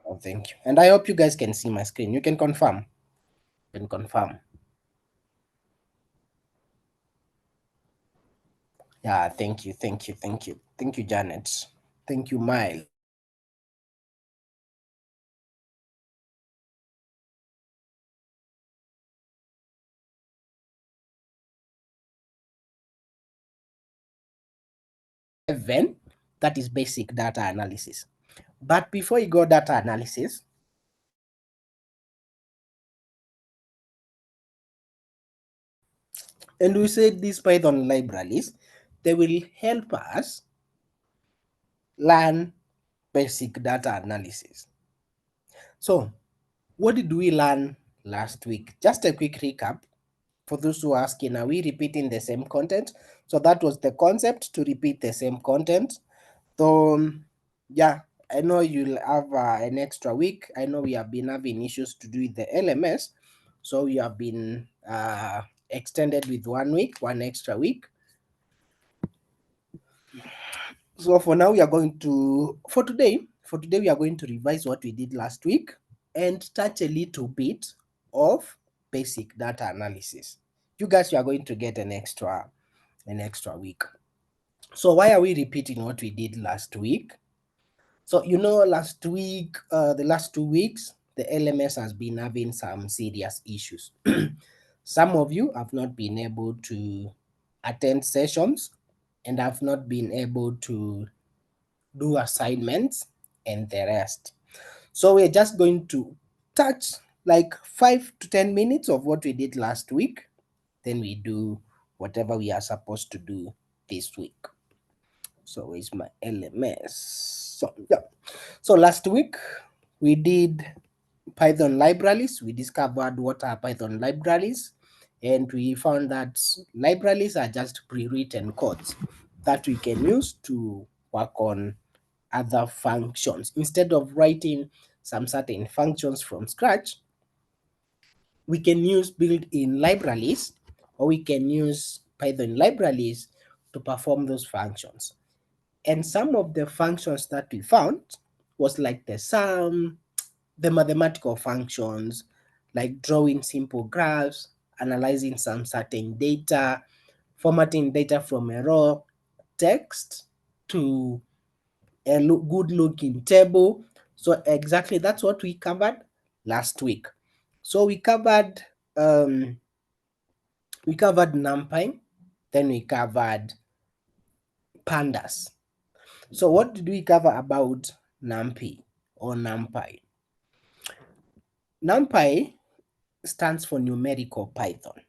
Oh, thank you. And I hope you guys can see my screen. You can confirm. You can confirm. Yeah, thank you, thank you, thank you. Thank you, Janet. Thank you, Mile. Seven, that is basic data analysis. But before you go data analysis, and we said these Python libraries, they will help us learn basic data analysis. So, what did we learn last week? Just a quick recap for those who are asking, are we repeating the same content? So that was the concept, to repeat the same content. So yeah, I know you'll have an extra week. I know we have been having issues to do with the LMS, so we have been extended with 1 week, one extra week. So for now, we are going to, for today, we are going to revise what we did last week and touch a little bit of basic data analysis. You guys, you are going to get an extra week. So why are we repeating what we did last week? So last week, the last 2 weeks, the LMS has been having some serious issues. Some of you have not been able to attend sessions and have not been able to do assignments and the rest. So we're just going to touch like 5 to 10 minutes of what we did last week. Then we do whatever we are supposed to do this week. So where's my LMS? So yeah. So last week we did Python libraries. We discovered what are Python libraries, and we found that libraries are just pre-written codes that we can use to work on other functions. Instead of writing some certain functions from scratch, we can use built-in libraries, or we can use Python libraries to perform those functions. And some of the functions that we found was like the sum, the mathematical functions, like drawing simple graphs, analyzing some certain data, formatting data from a raw text to a good looking table. So exactly that's what we covered last week. So um we covered NumPy, then we covered pandas. So what did we cover about NumPy or NumPy? NumPy stands for numerical Python.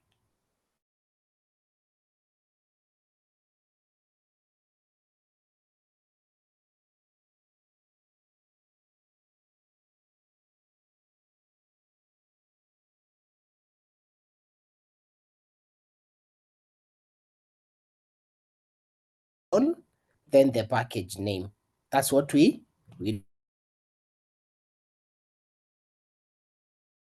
Then the package name. That's what we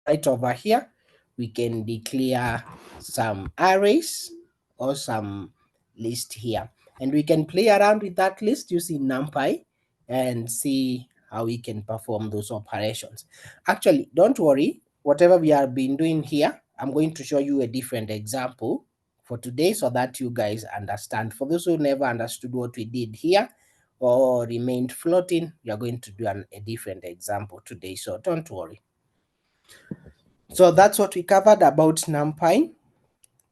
right over here. We can declare some arrays or some list here, and we can play around with that list using NumPy and see how we can perform those operations. Actually, don't worry, whatever we have been doing here, I'm going to show you a different example for today so that you guys understand. For those who never understood what we did here or remained floating, we are going to do a different example today, so don't worry. So that's what we covered about NumPy.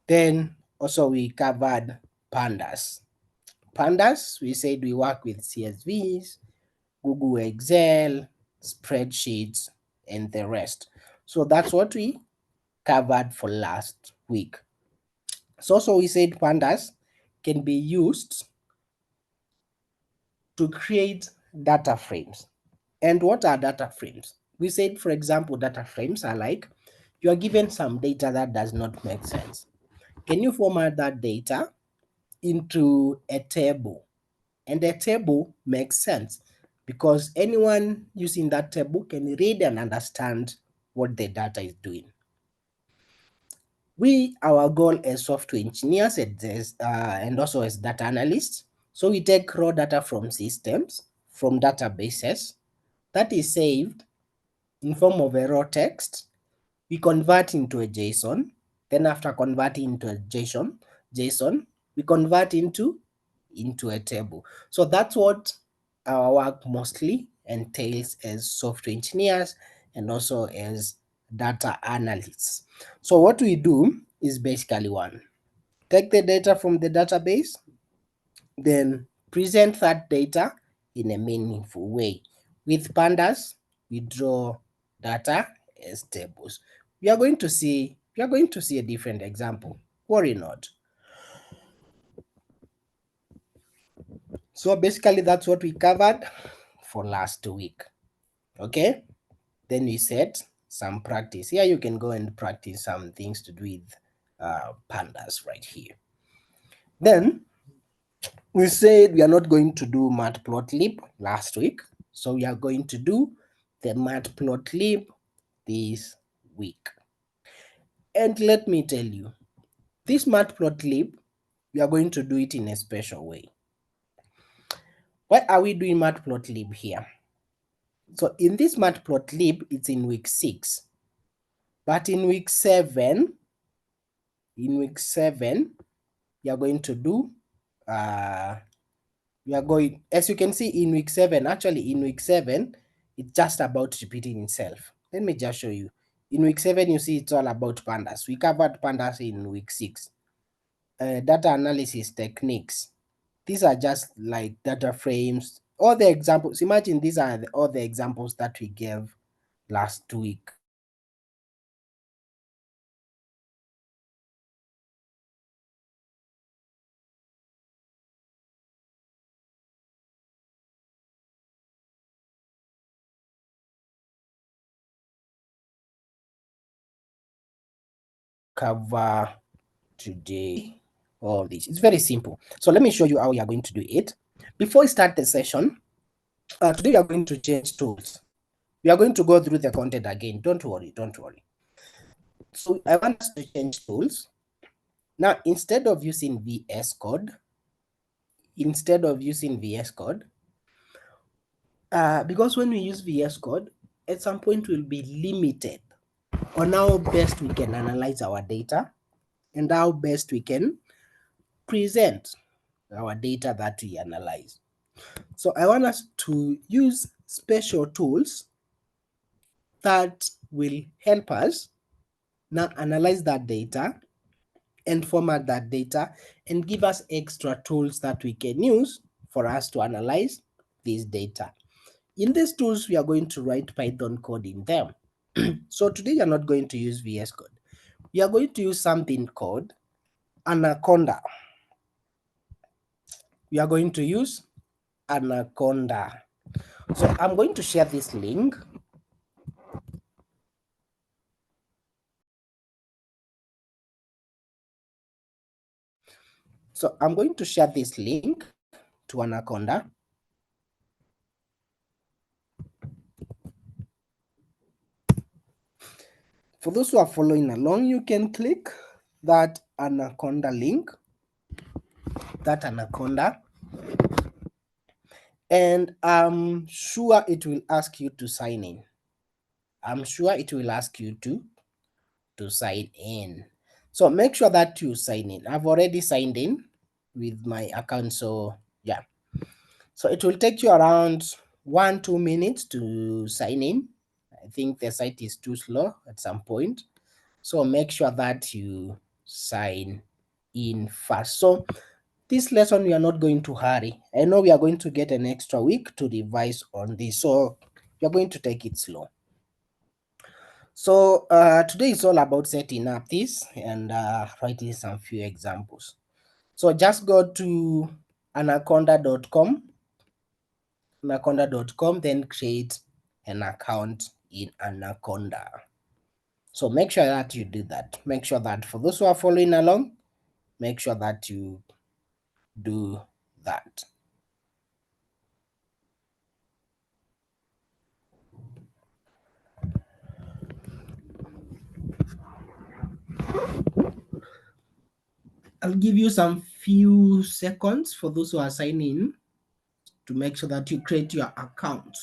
Then also we covered pandas. Pandas, we said we work with CSVs, Google Excel, spreadsheets, and the rest. So that's what we covered for last week. So also we said pandas can be used to create data frames. And what are data frames? We said, for example, data frames are like you are given some data that does not make sense. Can you format that data into a table? And a table makes sense because anyone using that table can read and understand what the data is doing. Our goal as software engineers and also as data analysts, so we take raw data from systems, from databases that is saved in form of a raw text. We convert into a JSON. Then after converting into a JSON, we convert into a table. So that's what our work mostly entails as software engineers and also as data analysts. So what we do is basically one, take the data from the database, then present that data in a meaningful way. With pandas, we draw data as tables. We are going to see a different example. Worry not. So basically that's what we covered for last week. Okay? Then we set some practice. Here you can go and practice some things to do with pandas right here. Then we said we are not going to do matplotlib last week, so we are going to do the matplotlib this week. And let me tell you, this matplotlib, we are going to do it in a special way. Why are we doing matplotlib here? So in this matplotlib, it's in week 6. But in week 7, we are going to do as you can see in week 7, actually in week 7, it's just about repeating itself. Let me just show you. In week 7, you see it's all about pandas. We covered pandas in week 6. Data analysis techniques. These are just like data frames. All the examples, imagine these are all the examples that we gave last week. Cover today all this. It's very simple. So let me show you how we are going to do it. Before we start the session, today we are going to change tools. We are going to go through the content again. Don't worry. So I want us to change tools. Now, instead of using VS Code, because when we use VS Code, at some point we'll be limited on how best we can analyze our data and how best we can present our data that we analyze. So I want us to use special tools that will help us now analyze that data and format that data and give us extra tools that we can use for us to analyze this data. In these tools, we are going to write Python code in them. So today we are not going to use VS Code. We are going to use something called Anaconda. We are going to use Anaconda. So I'm going to share this link. So I'm going to share this link to Anaconda. For those who are following along, you can click that Anaconda link, and I'm sure it will ask you to sign in. Sign in. So make sure that you sign in. I've already signed in with my account, so yeah. So it will take you around 1-2 minutes to sign in. I think the site is too slow at some point. So make sure that you sign in first. So this lesson, we are not going to hurry. I know we are going to get an extra week to revise on this, so we are going to take it slow. So today is all about setting up this and writing some few examples. So just go to anaconda.com, then create an account in Anaconda. So make sure that you do that. Make sure that for those who are following along, make sure that you do that. I'll give you some few seconds for those who are signing in to make sure that you create your account.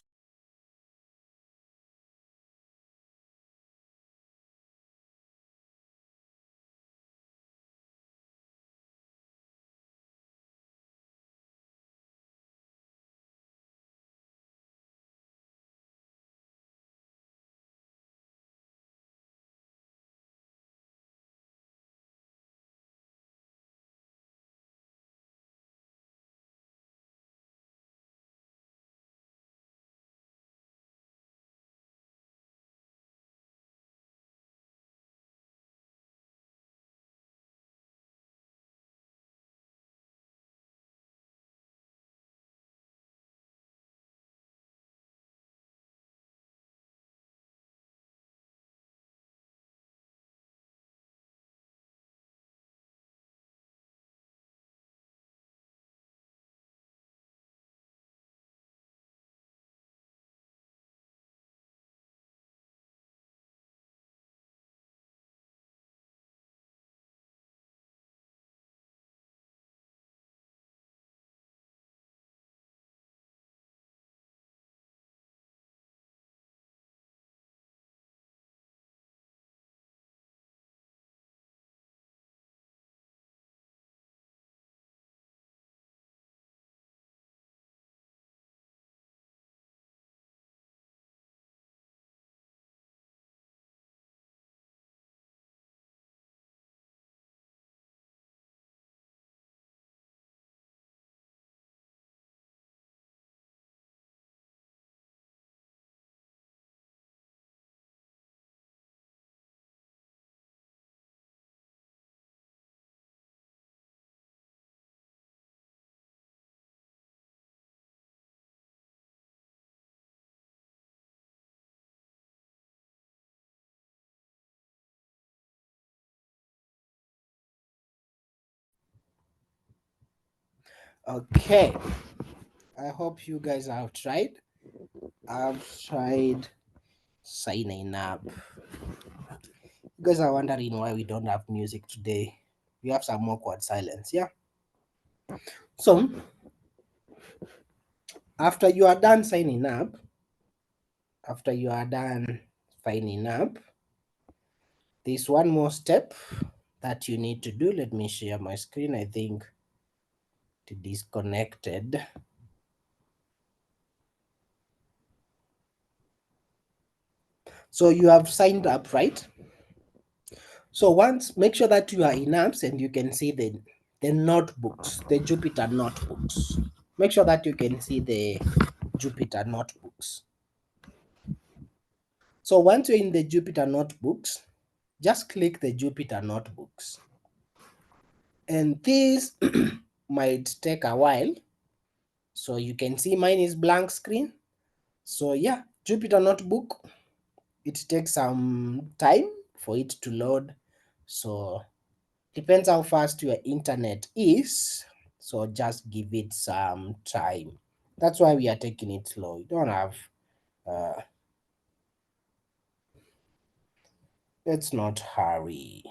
Okay, I hope you guys have tried. I've tried signing up. You guys are wondering why we don't have music today. We have some awkward silence, yeah? So, after you are done signing up, after you are done signing up, there's one more step that you need to do. Let me share my screen. I think it is disconnected. So you have signed up, right? So once, make sure that you are in apps and you can see the notebooks, the Jupyter notebooks. Make sure that you can see the Jupyter notebooks. So once you're in the Jupyter notebooks, just click the Jupyter notebooks. And this might take a while. So you can see mine is blank screen. So yeah, Jupyter notebook, it takes some time for it to load. So depends how fast your internet is. So just give it some time. That's why we are taking it slow. You don't have uh let's not hurry.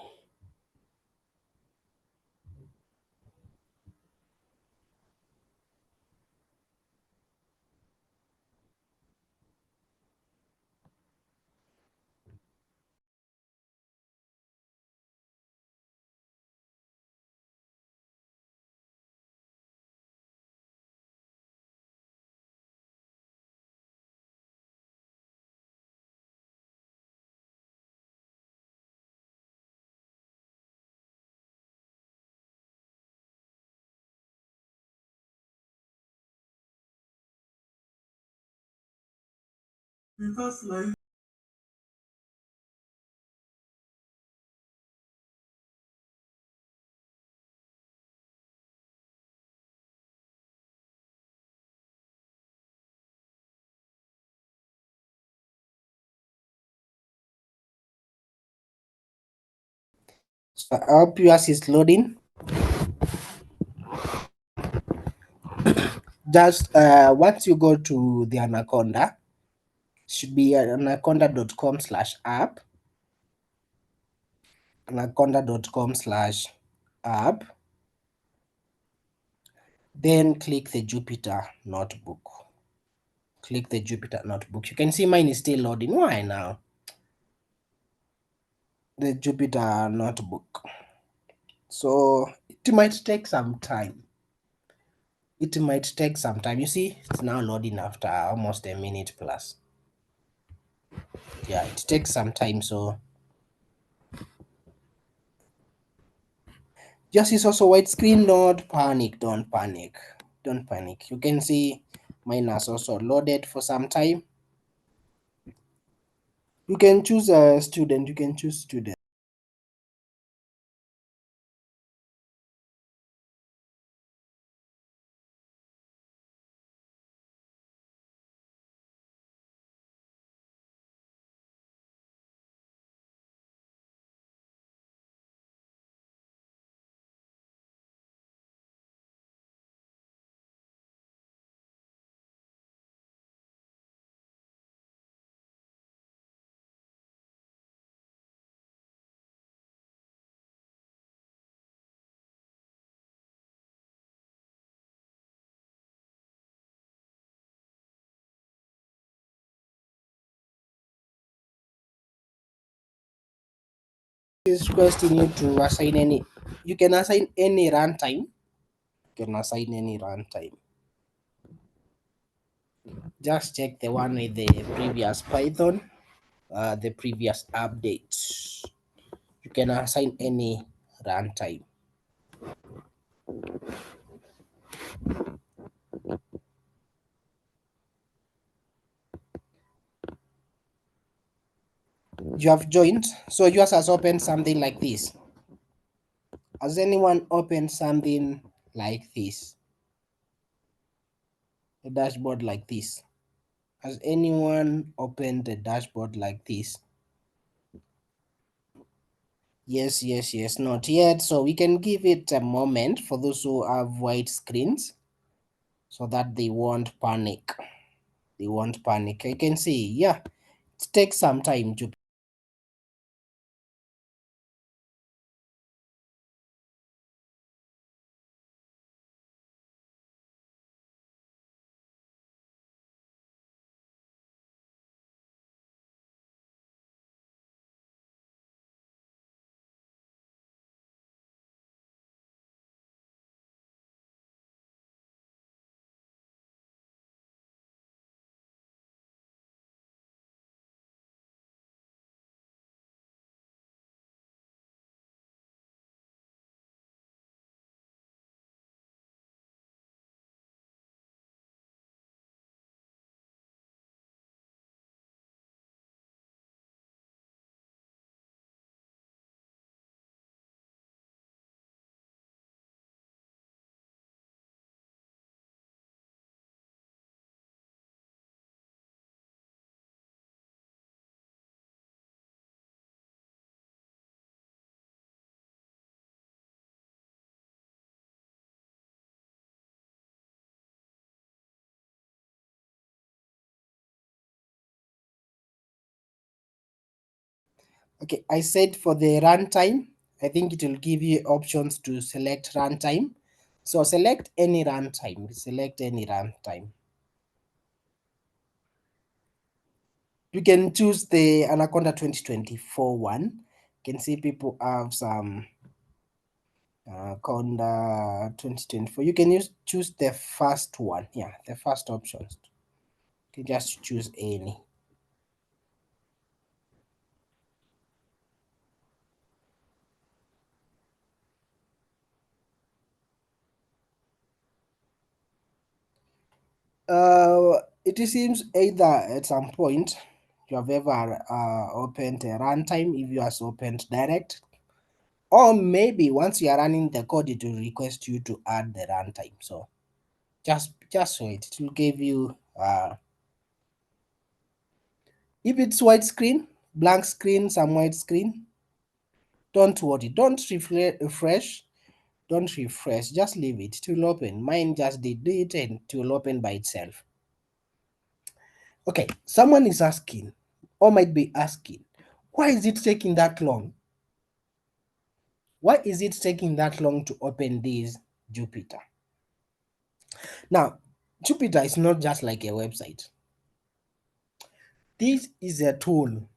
So I hope yours is loading. Just once you go to the Anaconda, should be anaconda.com/app, anaconda.com/app, then click the Jupyter notebook. Click the Jupyter notebook. You can see mine is still loading. Why now? The Jupyter notebook. So it might take some time. It might take some time. You see, it's now loading after almost a minute plus. Yeah, it takes some time. So just is also white screen. Don't panic. Don't panic. Don't panic. You can see mine has also loaded for some time. You can choose a student. You can choose student. Is requesting you to assign any. You can assign any runtime. You can assign any runtime. Just check the one with the previous Python, the previous updates. You can assign any runtime. You have joined, so yours has opened something like this. Has anyone opened something like this? A dashboard like this. Has anyone opened a dashboard like this? Yes, not yet. So we can give it a moment for those who have white screens. so that they won't panic. They won't panic. I can see, yeah, it takes some time to. Okay, I said for the runtime, I think it will give you options to select runtime. So select any runtime. Select any runtime. You can choose the Anaconda 2024 one. You can see people have some Anaconda 2024. You can choose the first one. Yeah, the first options. You can just choose any. It seems either at some point you have ever opened a runtime if you have opened direct, or maybe once you are running the code it will request you to add the runtime. So just wait, it will give you if it's white screen, blank screen, some white screen, don't worry, don't refresh, don't refresh, just leave it, it will open. Mine just did it and it will open by itself. Okay, someone is asking or might be asking, why is it taking that long? Why is it taking that long to open this Jupyter? Now, Jupyter is not just like a website. This is a tool.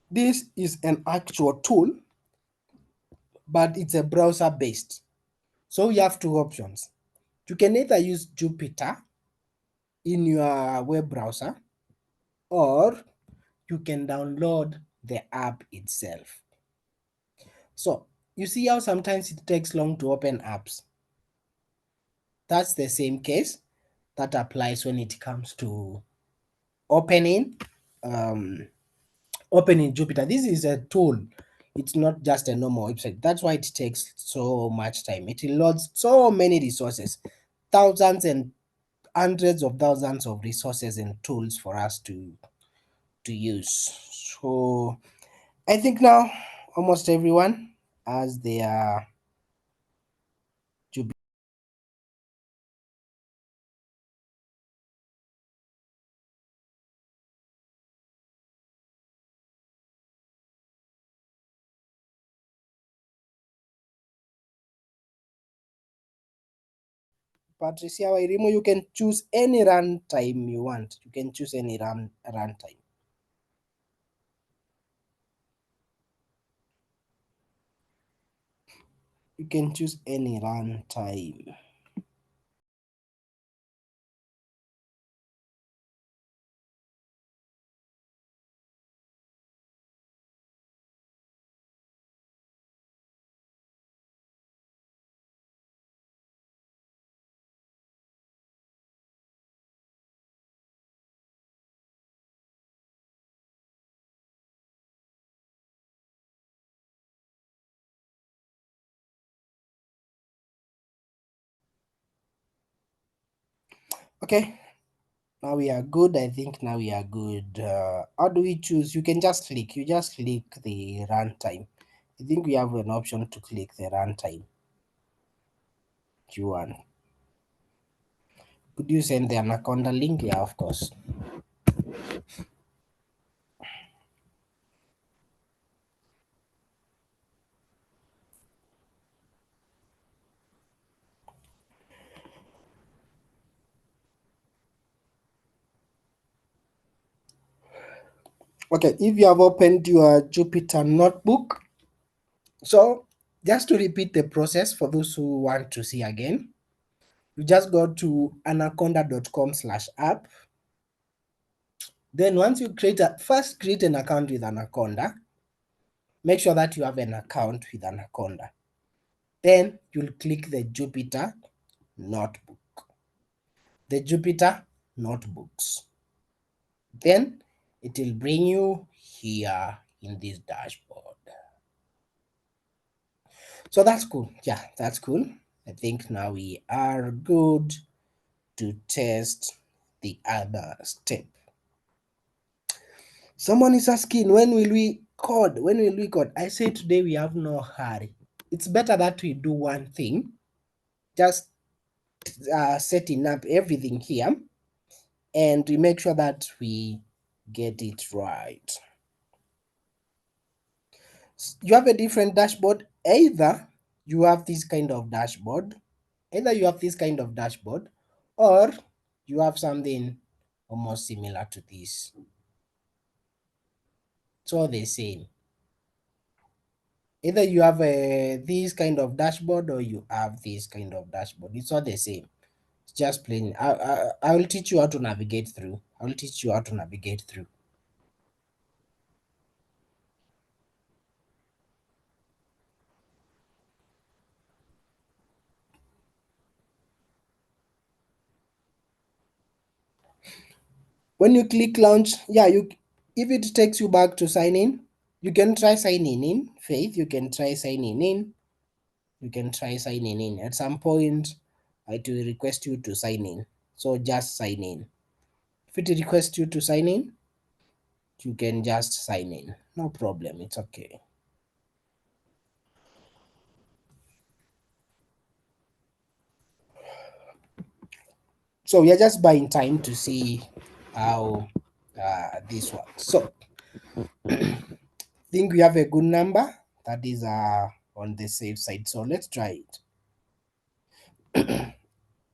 This is an actual tool, but it's a browser based. So you have two options. You can either use Jupyter in your web browser, or you can download the app itself. So you see how sometimes it takes long to open apps. That's the same case that applies when it comes to opening opening Jupyter. This is a tool. It's not just a normal website. That's why it takes so much time. It loads so many resources, thousands and hundreds of thousands of resources and tools for us to use. So I think now almost everyone has their Jupyter. Patricia Wairimu, you can choose any runtime you want. You can choose any runtime. You can choose any runtime. Okay, now we are good. I think now we are good. How do we choose? You can just click. You just click the runtime. I think we have an option to click the runtime. you want. Could you send the Anaconda link? Yeah, of course. Okay, if you have opened your Jupyter notebook, so just to repeat the process for those who want to see again, you just go to anaconda.com/app. Then once you first create an account with Anaconda, make sure that you have an account with Anaconda. Then you'll click the Jupyter notebook, the Jupyter notebooks. Then it will bring you here in this dashboard. So that's cool. Yeah, that's cool. I think now we are good to test the other step. Someone is asking, when will we code? When will we code? I say today we have no hurry. It's better that we do one thing, just setting up everything here, and we make sure that we get it right. You have a different dashboard. Either you have this kind of dashboard, or you have something almost similar to this. It's all the same. Either you have this kind of dashboard or you have this kind of dashboard. It's all the same. It's just plain. I will teach you how to navigate through. When you click launch, yeah, if it takes you back to sign in, you can try signing in. Faith, you can try signing in. At some point, it will request you to sign in. So just sign in. If it requests you to sign in, you can just sign in. No problem. It's okay. So we are just buying time to see how this works. So I think we have a good number that is on the safe side. So let's try it.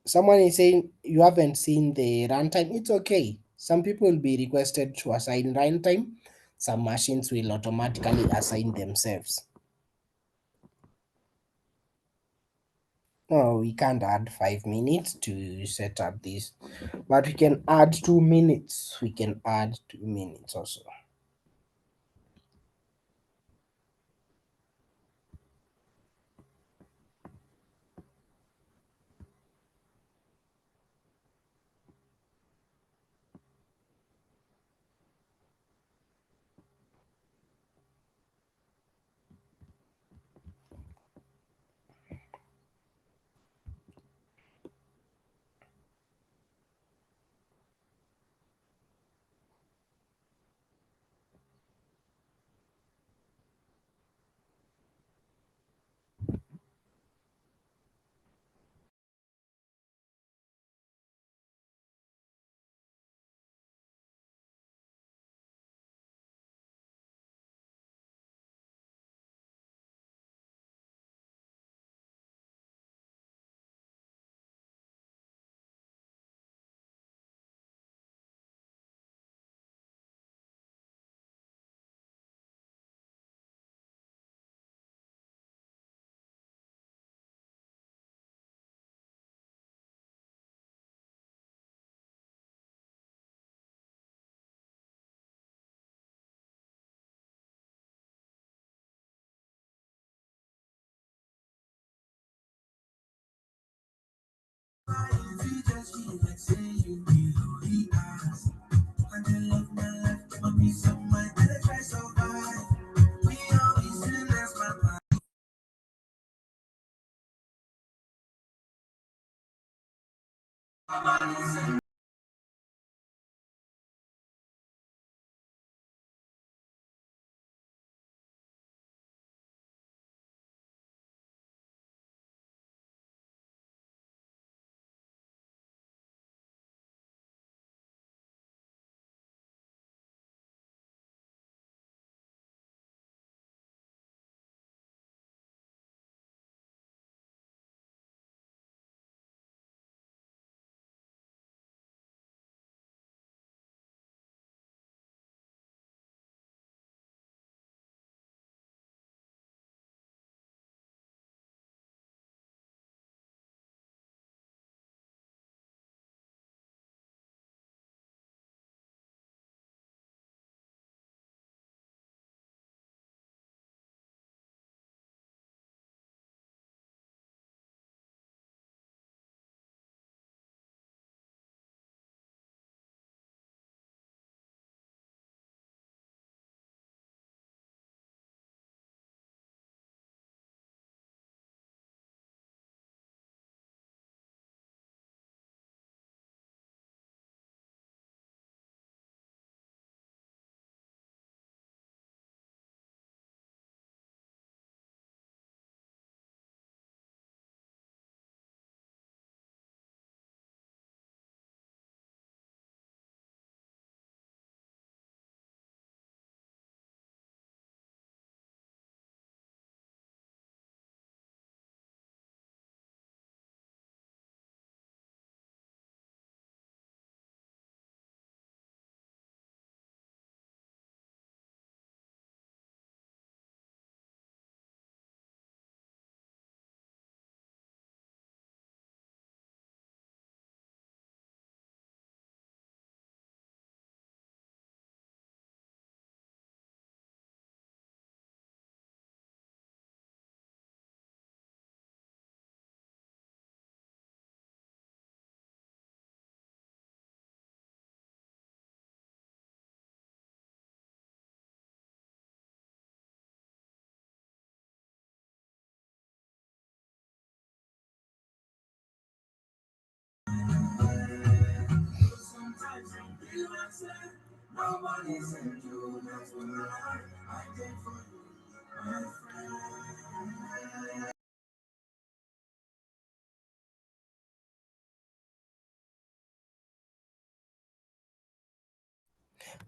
Someone is saying you haven't seen the runtime. It's okay. Some people will be requested to assign runtime. Some machines will automatically assign themselves. No, we can't add 5 minutes to set up this, but we can add 2 minutes. Also.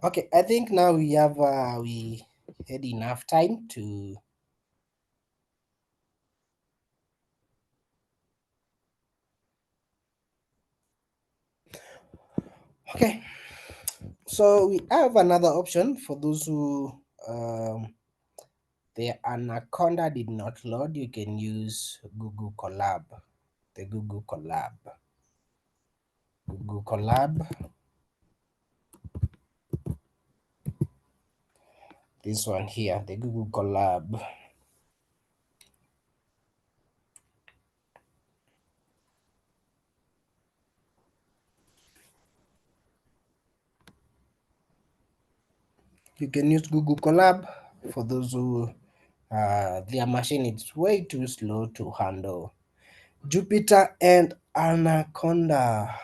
Okay, I think now we have we had enough time to okay. So we have another option for those who the Anaconda did not load. You can use Google Colab, the Google Colab, Google Colab. This one here, the Google Colab. You can use Google Colab for those who their machine is way too slow to handle Jupyter and Anaconda.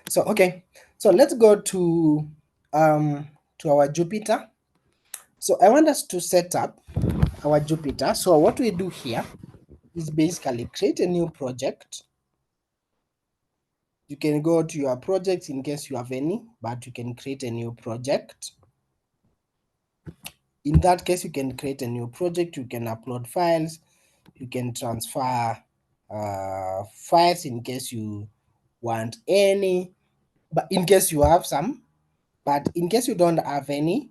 So okay, so let's go to our Jupyter. So I want us to set up our Jupyter. So what we do here is basically create a new project. You can go to your projects in case you have any, but you can create a new project. In that case, you can create a new project, you can upload files, you can transfer files in case you want any, but in case you have some, but in case you don't have any,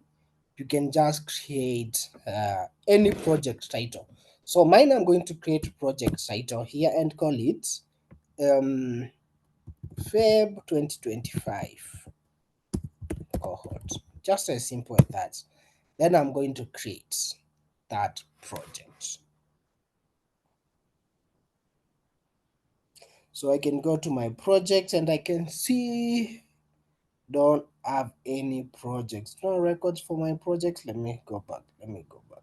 you can just create any project title. So mine, I'm going to create project title here and call it Feb 2025 cohort. Just as simple as that. Then I'm going to create that project. So I can go to my projects and I can see don't have any projects, no records for my projects. Let me go back. Let me go back.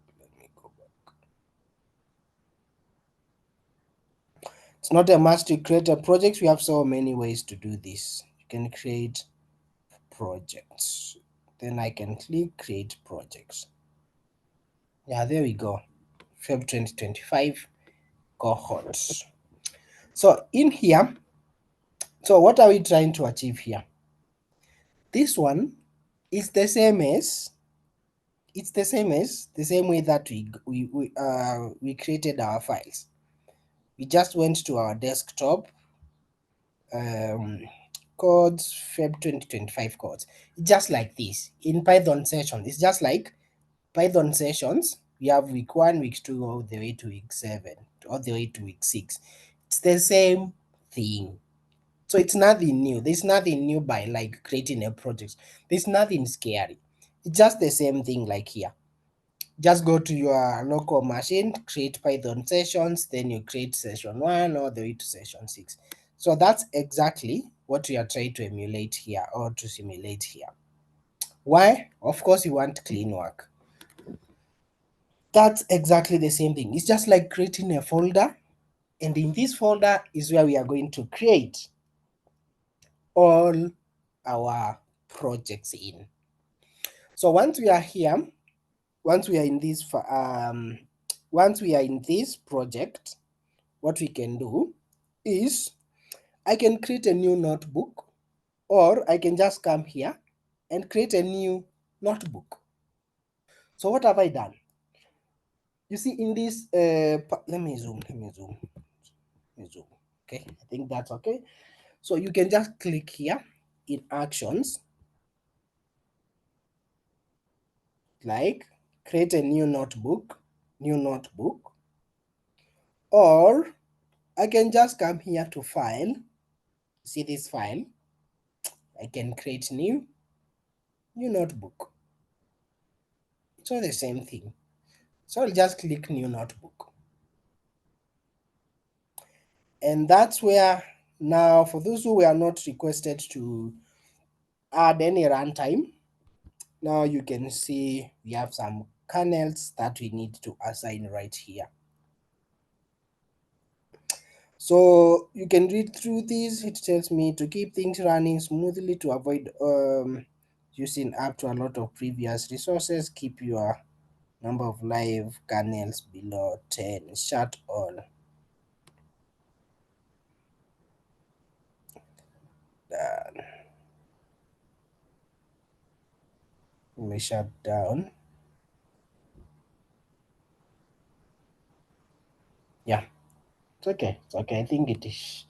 It's not a must to create a project. We have so many ways to do this. You can create projects. Then I can click create projects. Yeah, there we go. Feb 2025 cohorts. So in here, so what are we trying to achieve here? This one is the same as the same way that we created our files. We just went to our desktop, um, codes, Feb 2025 codes. Just like this in Python session. It's just like Python sessions. We have week 1, week 2, all the way to week 7, all the way to week 6. It's the same thing. So it's nothing new. There's nothing new by like creating a project. There's nothing scary. It's just the same thing like here. Just go to your local machine, create Python sessions, then you create session 1 all the way to session 6. So that's exactly what we are trying to emulate here or to simulate here. Why? Of course, you want clean work. That's exactly the same thing. It's just like creating a folder, and in this folder is where we are going to create all our projects in. So once we are here, once we are in this once we are in this project, what we can do is I can create a new notebook, or I can just come here and create a new notebook. So what have I done? You see in this let me zoom. Okay, I think that's okay. So you can just click here in actions, like create a new notebook, or I can just come here to file. See this file? I can create new notebook. It's all the same thing. So I'll just click new notebook. And that's where now for those who were not requested to add any runtime, now you can see we have some kernels that we need to assign right here. So you can read through this. It tells me to keep things running smoothly, to avoid using up to a lot of previous resources. Keep your number of live kernels below 10. Shut all. Done. Let me shut down. Yeah, it's okay. It's okay. I think it is.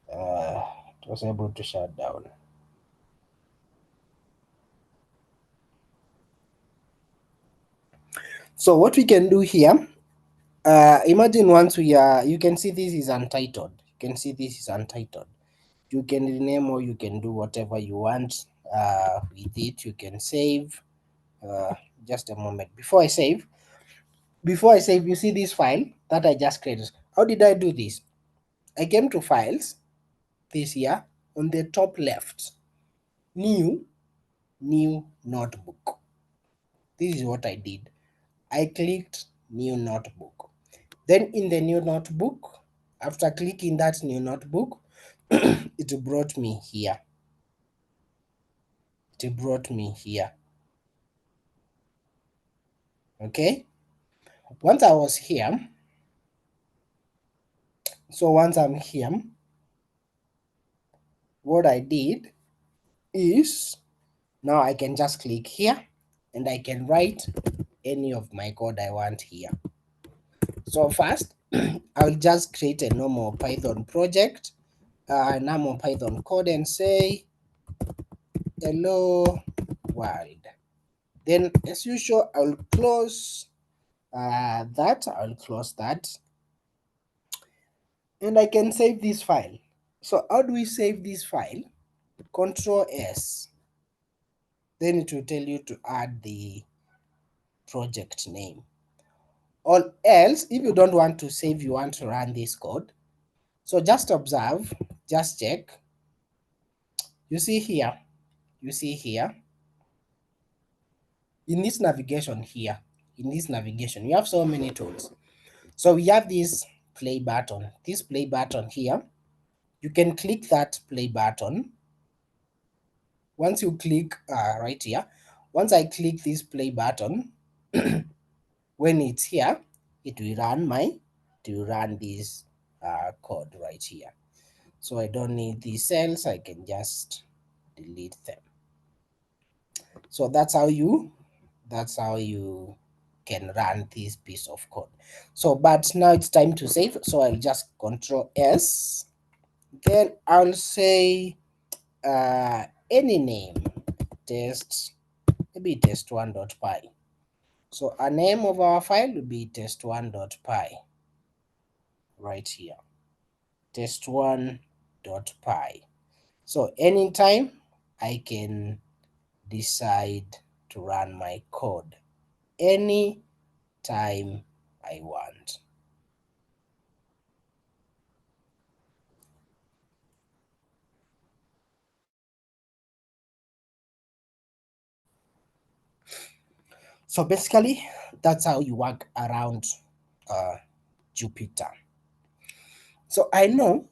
It was able to shut down. So what we can do here, imagine once we are, you can see this is untitled. You can see this is untitled. You can rename or you can do whatever you want with it. You can save. Uh, just a moment. Before I save, you see this file that I just created. How did I do this? I came to files, this here, on the top left, new notebook. This is what I did. I clicked new notebook. Then in the new notebook, after clicking that new notebook, it brought me here. It brought me here. Okay. Once I was here, so once I'm here, what I did is now I can just click here and I can write any of my code I want here. So first, I'll just create a normal Python project, normal Python code, and say hello world. Then as usual, I'll close that. I'll close that, and I can save this file. So how do we save this file? Control S. Then it will tell you to add the project name. Or else, if you don't want to save, you want to run this code. So just observe, just check. You see here, you see here, in this navigation here, in this navigation, you have so many tools. So we have this play button here. You can click that play button. Once you click right here, once I click this play button, when it's here, it will run this code right here. So I don't need these cells, I can just delete them. So that's how you can run this piece of code. So but now it's time to save, so I'll just Control S, then I'll say any name, test, maybe test1.py. So a name of our file will be test1.py right here, test1.py. So anytime I can decide to run my code any time I want. So basically, that's how you work around uh, Jupyter. So I know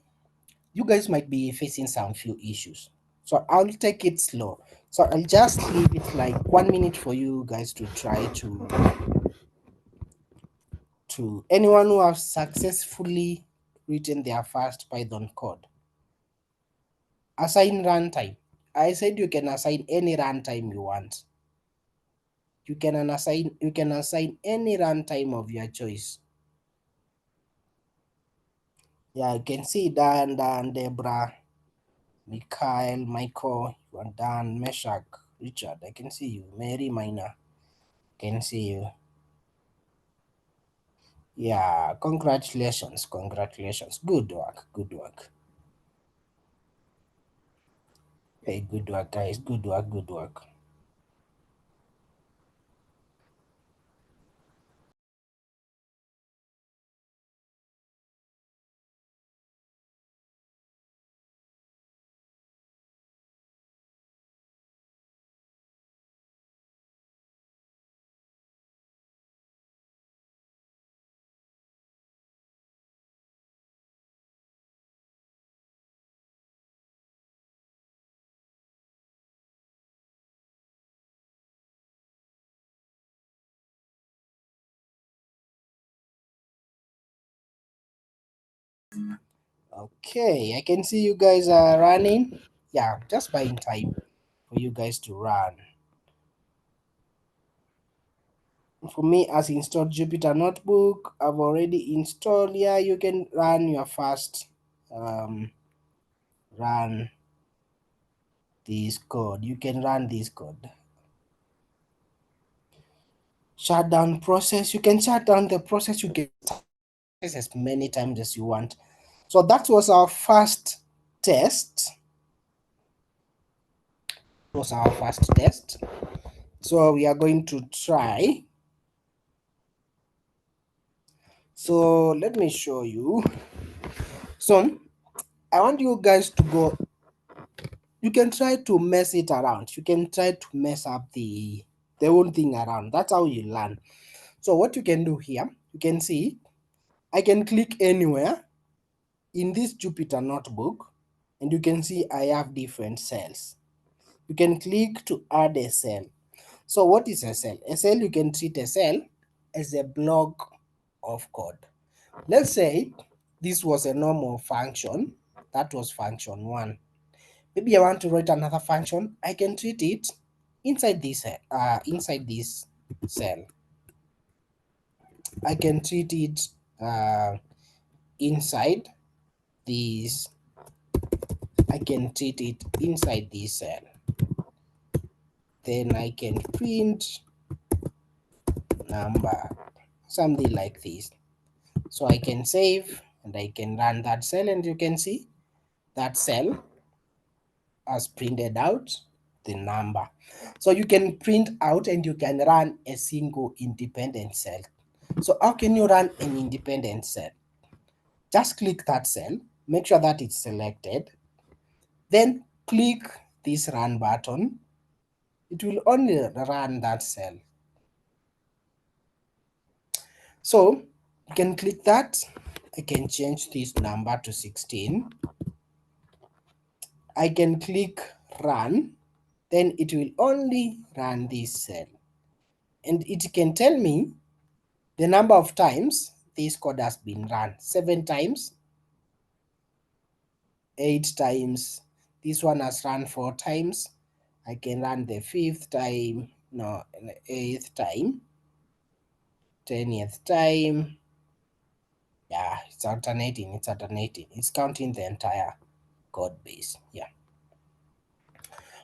you guys might be facing some few issues. So I'll take it slow. So I'll just leave it like 1 minute for you guys to try to anyone who has successfully written their first Python code. Assign runtime. I said you can assign any runtime you want. You can assign any runtime of your choice. Yeah, you can see Dan, Deborah, Michael, you are Dan, Meshach, Richard. I can see you. Mary Minor, can see you. Yeah, congratulations, congratulations. Good work, good work. Hey, good work, guys. Good work, good work. Okay, I can see you guys are running. Yeah, just buying time for you guys to run. For me, as installed Jupyter Notebook, I've already installed. Yeah, you can run your first run this code. You can run this code. Shut down process. You can shut down the process. You can start as many times as you want. So that was our first test. Was our first test. So we are going to try. So let me show you. So I want you guys to go. You can try to mess it around. You can try to mess up the whole thing around. That's how you learn. So what you can do here, you can see I can click anywhere in this Jupyter Notebook, and you can see I have different cells. You can click to add a cell. So what is a cell? A cell, you can treat a cell as a block of code. Let's say this was a normal function. That was function 1. Maybe I want to write another function. I can treat it inside this cell. I can treat it inside this. I can treat it inside this cell. Then I can print number, something like this. So I can save and I can run that cell, and you can see that cell has printed out the number. So you can print out and you can run a single independent cell. So how can you run an independent cell? Just click that cell, make sure that it's selected, then click this run button. It will only run that cell. So you can click that. I can change this number to 16. I can click run, then it will only run this cell. And it can tell me the number of times this code has been run. 7 times, 8 times. This one has run 4 times. I can run the 5th time, no, 8th time, 10th time. Yeah, it's alternating, It's counting the entire code base. Yeah.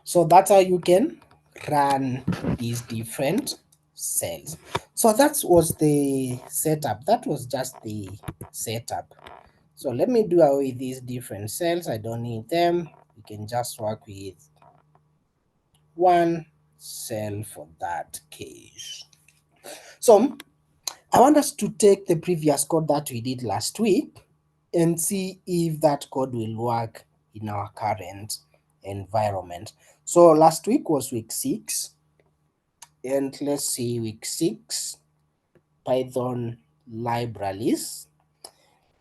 So that's how you can run these different cells. So that was the setup. That was just the setup. So let me do away with these different cells. I don't need them. We can just work with one cell for that case. So I want us to take the previous code that we did last week and see if that code will work in our current environment. So last week was week 6, and let's see week 6 Python libraries.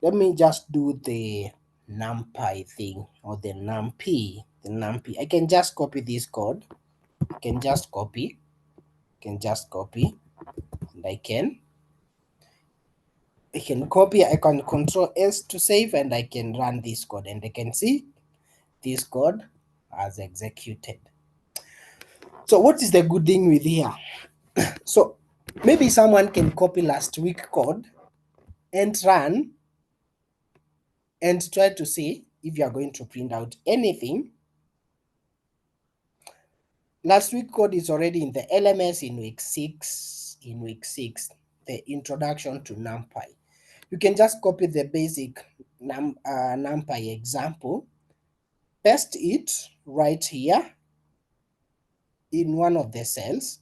Let me just do the numpy thing, or the numpy. I can just copy this code. I can just copy, and I can copy, I can control S to save, and I can run this code, and I can see this code as executed. So what is the good thing with here? So maybe someone can copy last week code and run and try to see if you are going to print out anything. Last week code is already in the LMS in week 6. In week 6, the introduction to NumPy. You can just copy the basic NumPy example, paste it right here in one of the cells,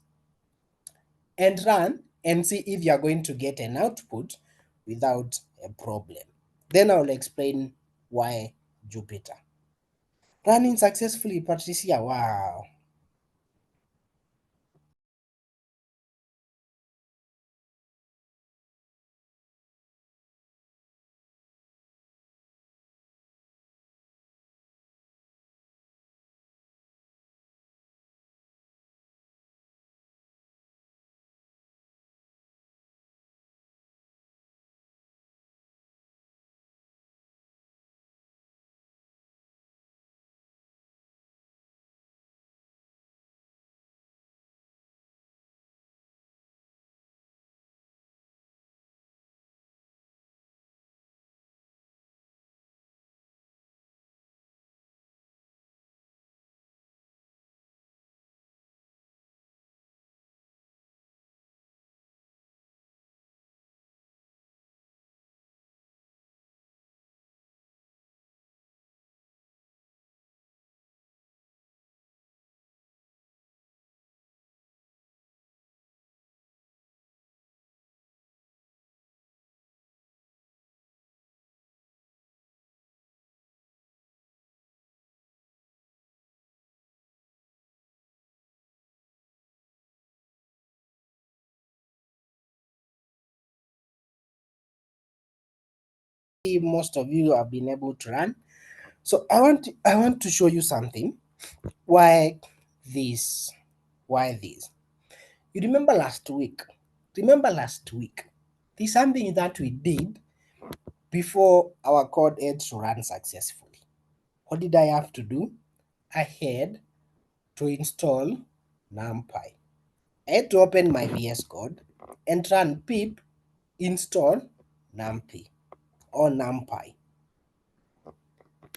and run and see if you are going to get an output without a problem. Then I'll explain why Jupyter. Running successfully, Patricia. Wow. most of you have been able to run. So I want to show you something. Why this? Why this? You remember last week? Remember last week? There's something that we did before our code had to run successfully. What did I have to do? I had to install NumPy. I had to open my VS Code and run pip install NumPy or NumPy.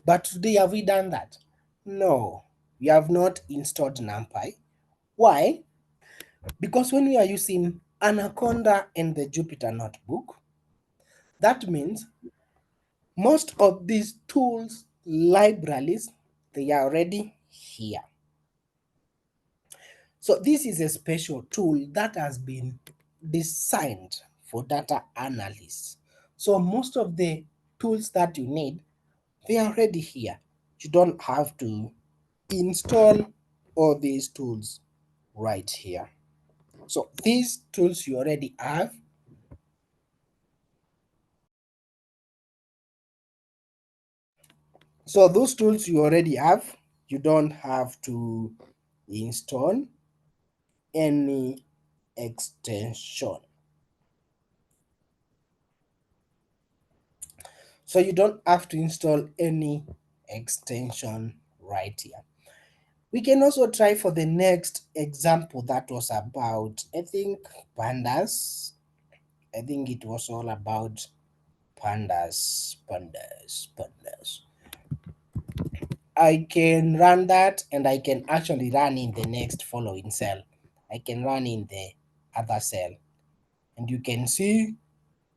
But today, have we done that? No, we have not installed NumPy. Why? Because when we are using Anaconda and the Jupyter Notebook, that means most of these tools, libraries, they are already here. So this is a special tool that has been designed for data analysis. So most of the tools that you need, they are already here. You don't have to install all these tools right here. So these tools you already have. So those tools you already have, you don't have to install any extension. So you don't have to install any extension right here. We can also try for the next example that was about, I think, pandas. I think it was all about pandas. I can run that and I can actually run in the next following cell. I can run in the other cell. And you can see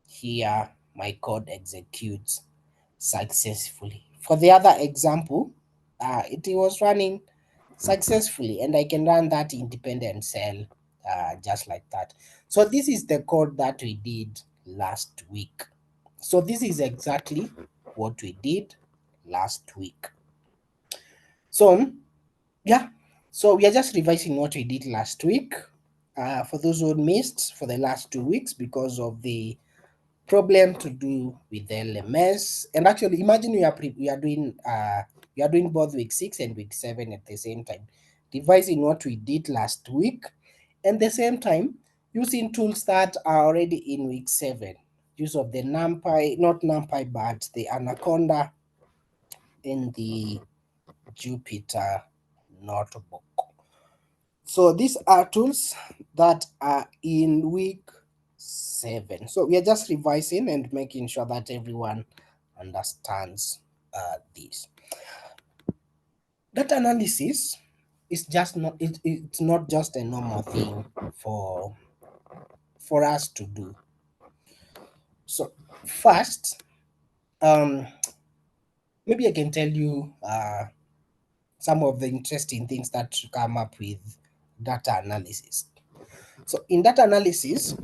here my code executes successfully. For the other example, it was running successfully and I can run that independent cell just like that. So this is the code that we did last week. So this is exactly what we did last week. So yeah, so we are just revising what we did last week. For those who missed for the last 2 weeks because of the problem to do with the LMS. And actually, imagine we are doing both week 6 and week 7 at the same time, revising what we did last week, and the same time using tools that are already in week 7. Use of the NumPy, not NumPy, but the Anaconda in the Jupyter Notebook. So these are tools that are in week 7. So we are just revising and making sure that everyone understands this. Data analysis is just not it's not just a normal thing for us to do. So first, maybe I can tell you some of the interesting things that come up with data analysis. So in data analysis,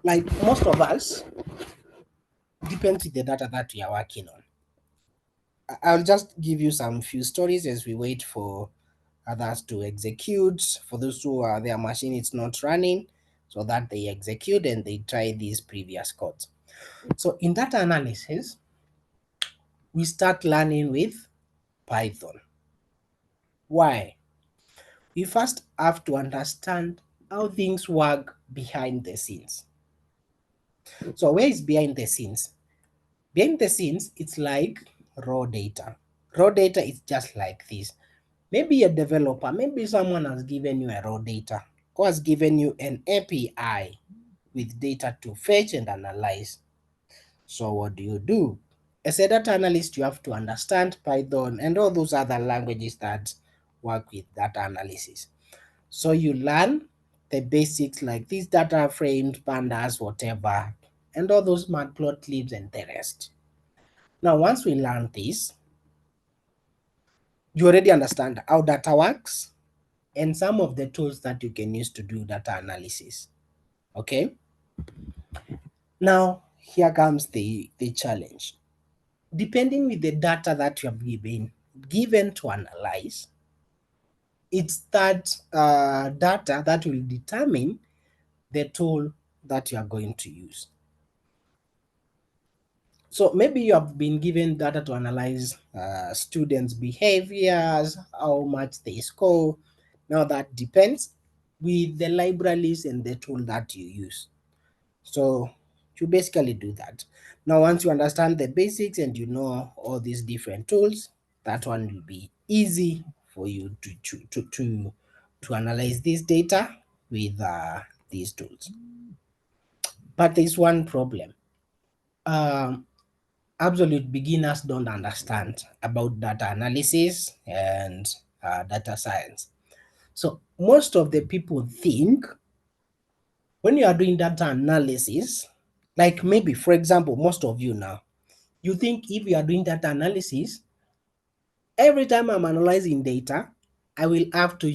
like most of us, depends with the data that we are working on. I'll just give you some few stories as we wait for others to execute. For those who are their machine is not running, so that they execute and they try these previous codes. So in data analysis, we start learning with Python. Why? We first have to understand how things work behind the scenes. So where is behind the scenes? Behind the scenes, it's like raw data. Raw data is just like this. Maybe a developer, maybe someone has given you a raw data or has given you an API with data to fetch and analyze. So what do? As a data analyst, you have to understand Python and all those other languages that work with data analysis. So you learn the basics like these data frames, pandas, whatever, and all those matplotlibs and the rest. Now, once we learn this, you already understand how data works and some of the tools that you can use to do data analysis. Okay. Now, here comes the challenge. Depending with the data that you have given to analyze, it's that data that will determine the tool that you are going to use. So maybe you have been given data to analyze students' behaviors, how much they score. Now that depends with the libraries and the tool that you use. So you basically do that. Now once you understand the basics and you know all these different tools, that one will be easy for you to analyze this data with these tools. But there's one problem. Um, Absolute beginners don't understand about data analysis and data science. So most of the people think when you are doing data analysis, like maybe for example, most of you now, you think if you are doing data analysis, every time I'm analyzing data, I will have to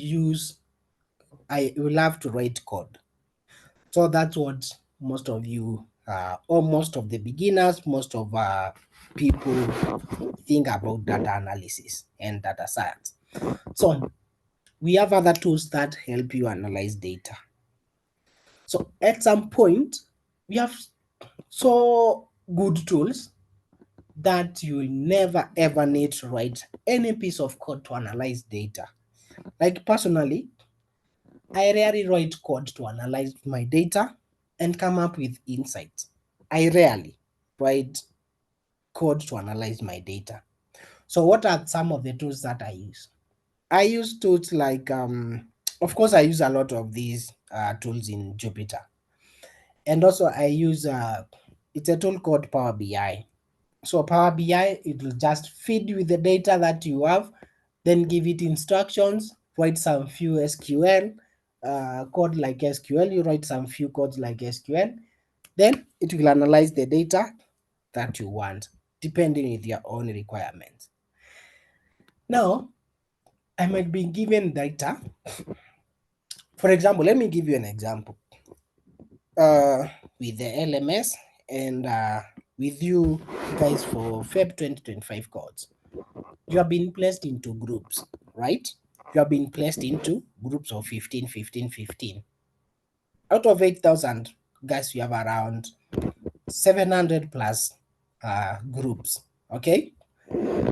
write code. So that's what most of you, or most of the beginners, most of people think about data analysis and data science. So we have other tools that help you analyze data. So at some point, we have so good tools that you will never ever need to write any piece of code to analyze data. Like personally, I rarely write code to analyze my data and come up with insights. I rarely write code to analyze my data. So what are some of the tools that I use? I use tools like, of course, I use a lot of these tools in Jupyter. And also I use, it's a tool called Power BI. So Power BI, it will just feed you the data that you have, then give it instructions, write some few SQL, code like SQL, you write some few codes like SQL, then it will analyze the data that you want, depending on your own requirements. Now, I might be given data. For example, let me give you an example. With the LMS and with you guys for Feb 2025 codes, you have been placed into groups, right? You have been placed into groups of 15, 15, 15. Out of 8,000, guys, you have around 700 plus groups, okay?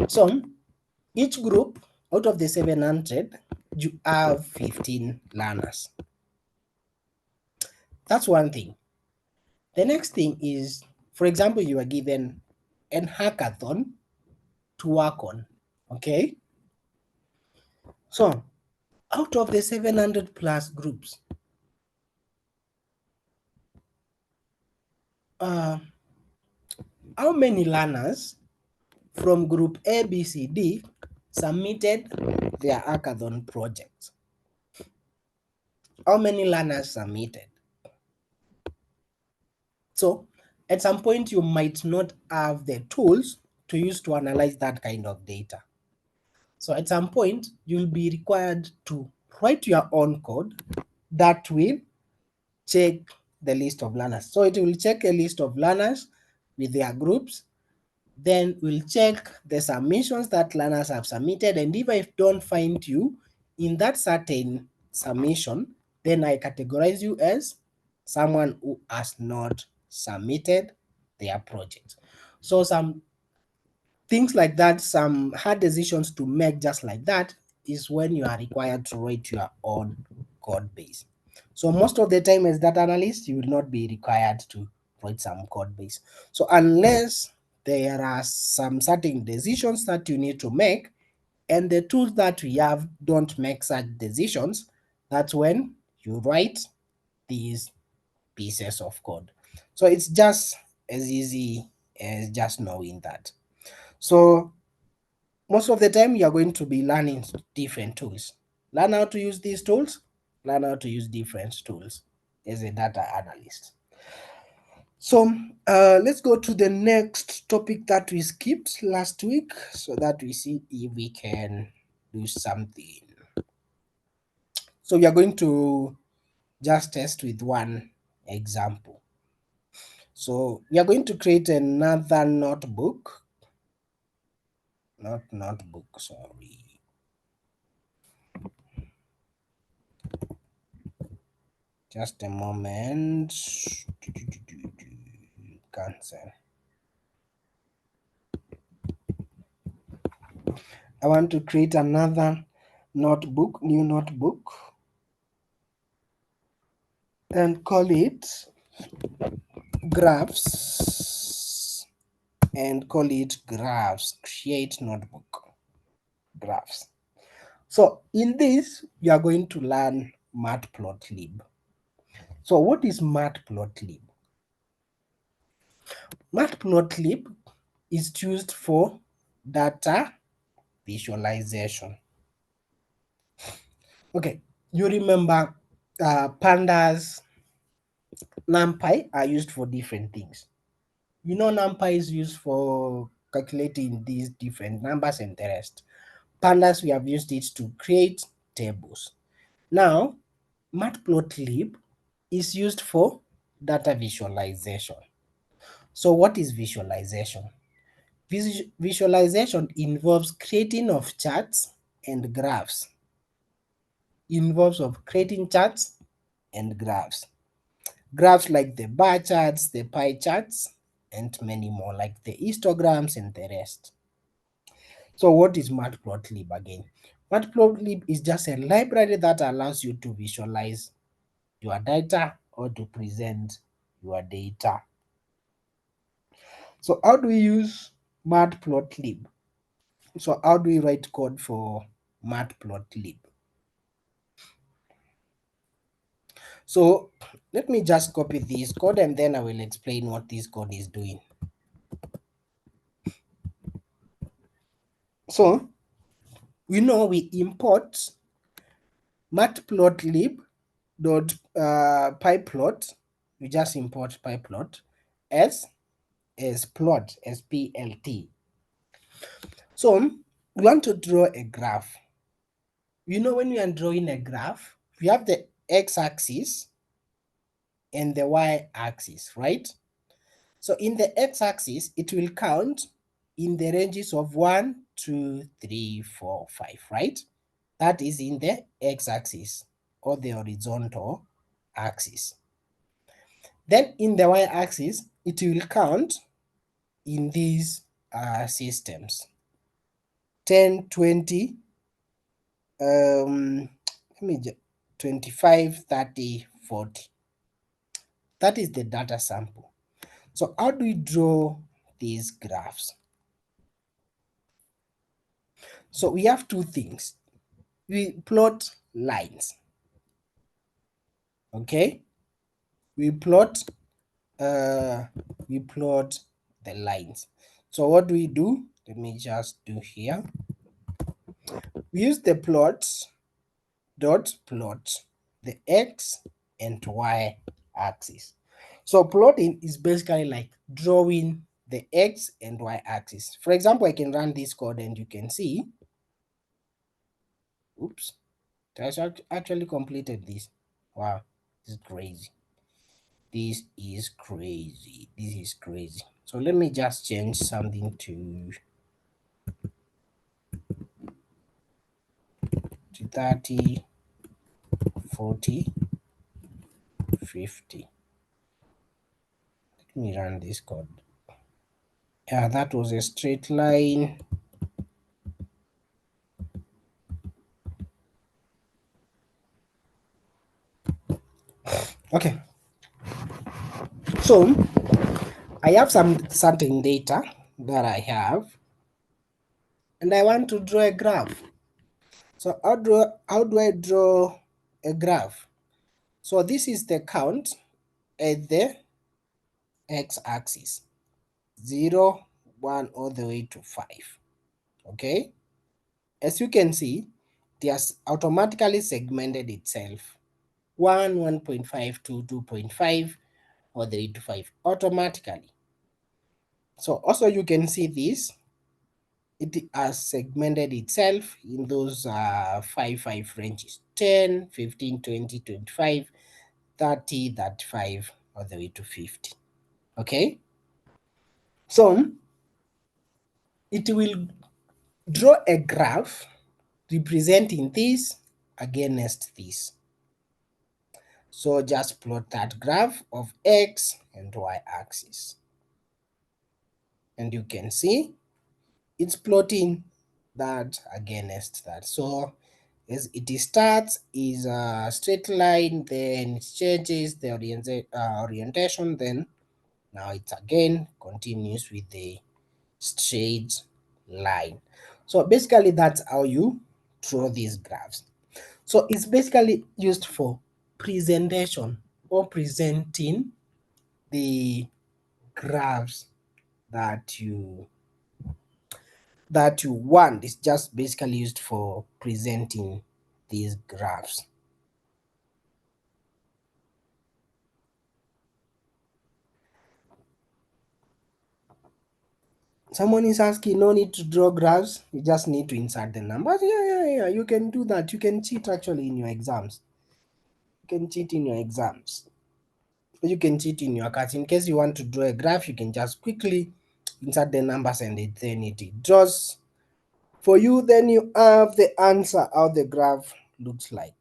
So each group, out of the 700, you have 15 learners. That's one thing. The next thing is, for example, you are given an hackathon to work on, okay? So out of the 700 plus groups, uh, how many learners from group A, B, C, D submitted their hackathon projects? How many learners submitted? So at some point you might not have the tools to use to analyze that kind of data. So at some point you'll be required to write your own code that will check the list of learners. So it will check a list of learners with their groups, then we'll check the submissions that learners have submitted, and if I don't find you in that certain submission, then I categorize you as someone who has not submitted their project. So some things like that, some hard decisions to make just like that is when you are required to write your own code base. So most of the time as data analyst, you will not be required to write some code base. So unless there are some certain decisions that you need to make and the tools that we have don't make such decisions, that's when you write these pieces of code. So it's just as easy as just knowing that. So most of the time you are going to be learning different tools. Learn how to use these tools, learn how to use different tools as a data analyst. So let's go to the next topic that we skipped last week so that we see if we can do something. So we are going to just test with one example. So we are going to create another notebook, not notebook, sorry. Just a moment. Cancel. I want to create another notebook, new notebook, and call it graphs, and call it graphs. Create notebook, graphs. So in this, you are going to learn matplotlib. So what is matplotlib? Matplotlib is used for data visualization. Okay, you remember pandas, NumPy are used for different things. You know, NumPy is used for calculating these different numbers and the rest. Pandas, we have used it to create tables. Now, matplotlib is used for data visualization. So what is visualization? Visualization involves creating of charts and graphs. Involves of creating charts and graphs. Graphs like the bar charts, the pie charts, and many more like the histograms and the rest. So what is matplotlib again? Matplotlib is just a library that allows you to visualize your data or to present your data. So how do we use matplotlib? So how do we write code for matplotlib? So let me just copy this code and then I will explain what this code is doing. So we know we import matplotlib dot pyplot. We just import pyplot as plot, as plt. So we want to draw a graph. You know, when we are drawing a graph, we have the x-axis and the y-axis, right? So in the x-axis, it will count in the ranges of 1, 2, 3, 4, 5, right? That is in the x-axis or the horizontal axis. Then in the y-axis, it will count in these systems. 10, 20, let me 25, 30, 40. That is the data sample. So how do we draw these graphs? So we have two things. We plot lines. Okay? We plot the lines. So what do we do? Let me just do here. We use the plots dot plot the x and y axis. So plotting is basically like drawing the x and y axis. For example, I can run this code and you can see, oops, I actually completed this. Wow, this is crazy. This is crazy. This is crazy. So let me just change something to 30, 40, 50. Let me run this code. Yeah, that was a straight line. Okay, so I have some certain data that I have and I want to draw a graph. So how do I draw a graph? So this is the count at the x-axis, 0, 1 all the way to 5. Okay, as you can see, it has automatically segmented itself. 1, 1.5, 2, 2.5 all the way to 5 automatically. So also you can see this, it has segmented itself in those 5 ranges: 10, 15, 20, 25, 30, 35 all the way to 50. Okay, so it will draw a graph representing this against this. So just plot that graph of x and y axis and you can see it's plotting that against that. So as it starts is a straight line, then it changes the orientation, then now it again continues with the straight line. So basically that's how you draw these graphs. So it's basically used for presentation or presenting the graphs that you want. It's just basically used for presenting these graphs. Someone is asking, no need to draw graphs, you just need to insert the numbers. Yeah, you can do that. You can cheat actually in your exams. You can cheat in your exams. You can cheat in your cards. In case you want to draw a graph, you can just quickly insert the numbers and then it draws for you. Then you have the answer how the graph looks like.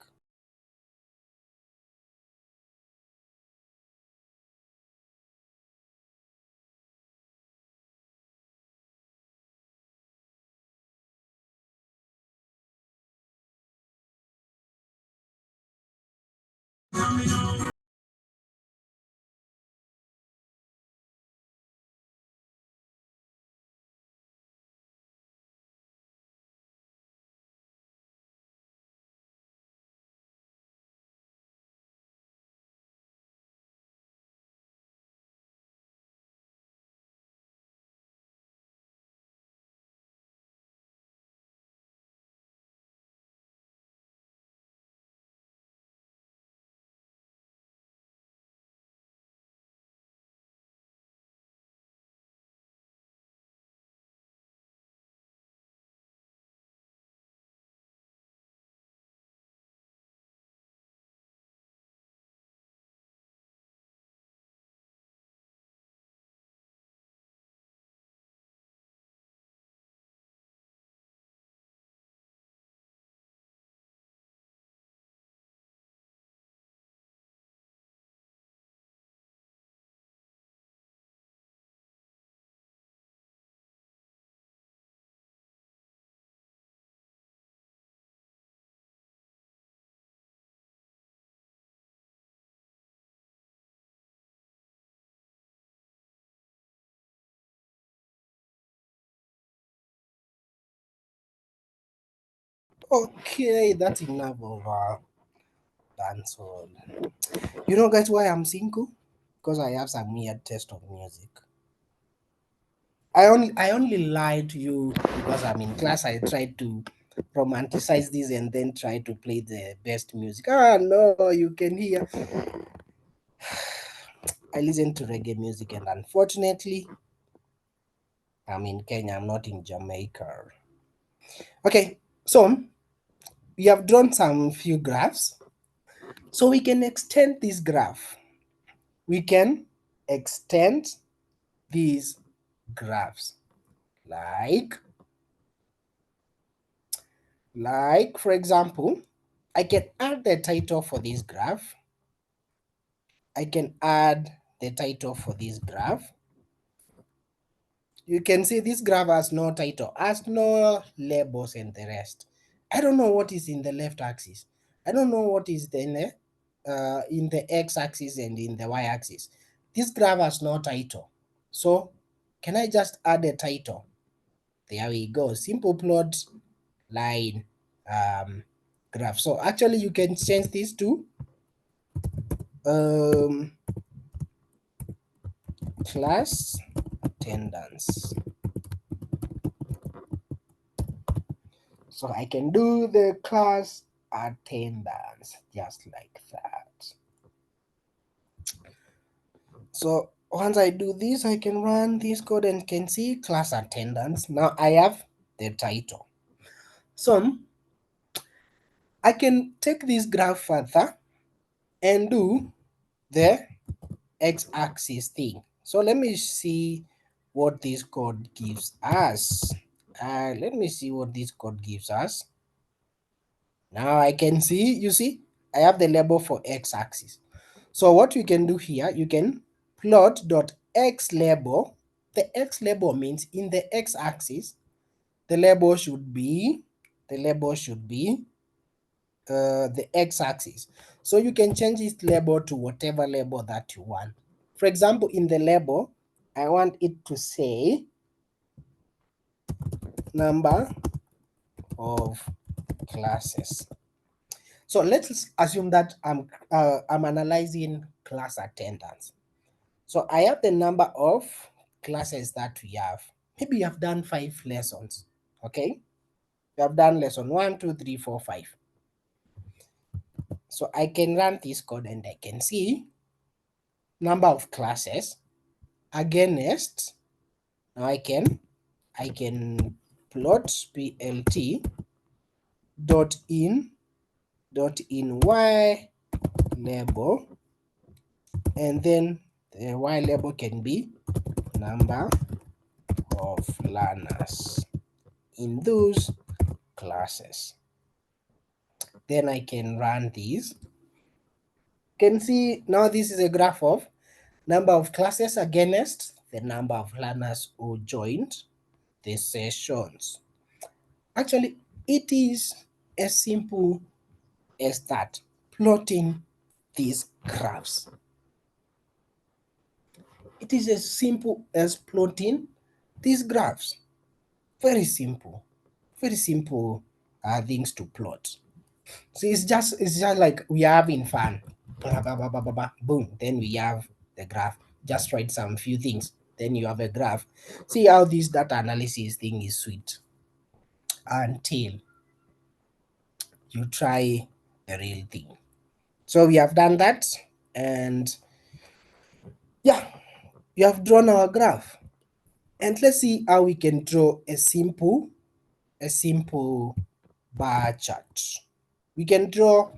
Okay, that's enough of dancehall. You know, guys, why I'm single? Because I have some weird taste of music. I only lied to you because I'm in class. I tried to romanticize this and then try to play the best music. Ah no, you can hear. I listen to reggae music, and unfortunately, I'm in Kenya. I'm not in Jamaica. Okay, so we have drawn some few graphs. So we can extend this graph. We can extend these graphs like for example, I can add the title for this graph. I can add the title for this graph. You can see this graph has no title, has no labels and the rest. I don't know what is in the left axis. I don't know what is in the x-axis and in the y-axis. This graph has no title. So can I just add a title? There we go. Simple plot line graph. So actually you can change this to um, class attendance. So I can do the class attendance just like that. So once I do this, I can run this code and can see class attendance. Now I have the title. So I can take this graph further and do the x-axis thing. So let me see what this code gives us. Let me see what this code gives us. Now I can see, you see, I have the label for x-axis. So what you can do here, you can plot dot x label. The x label means in the x-axis, the label should be the x-axis. So you can change this label to whatever label that you want. For example, in the label, I want it to say number of classes. So let's assume that I'm analyzing class attendance. So I have the number of classes that we have. Maybe you have done 5 lessons. Okay, you have done lesson 1, 2, 3, 4, 5. So I can run this code and I can see number of classes against. Now I can plot plt dot in y label, and then the y label can be number of learners in those classes. Then I can run these. You can see now this is a graph of number of classes against the number of learners who joined the sessions. Actually, it is as simple as that, plotting these graphs. It is as simple as plotting these graphs. Very simple. Very simple things to plot. So it's just like we are having fun. Blah, blah, blah, blah, blah, blah. Boom. Then we have the graph. Just write some few things. Then you have a graph. See how this data analysis thing is sweet. Until you try the real thing. So we have done that, and yeah, we have drawn our graph. And let's see how we can draw a simple bar chart. We can draw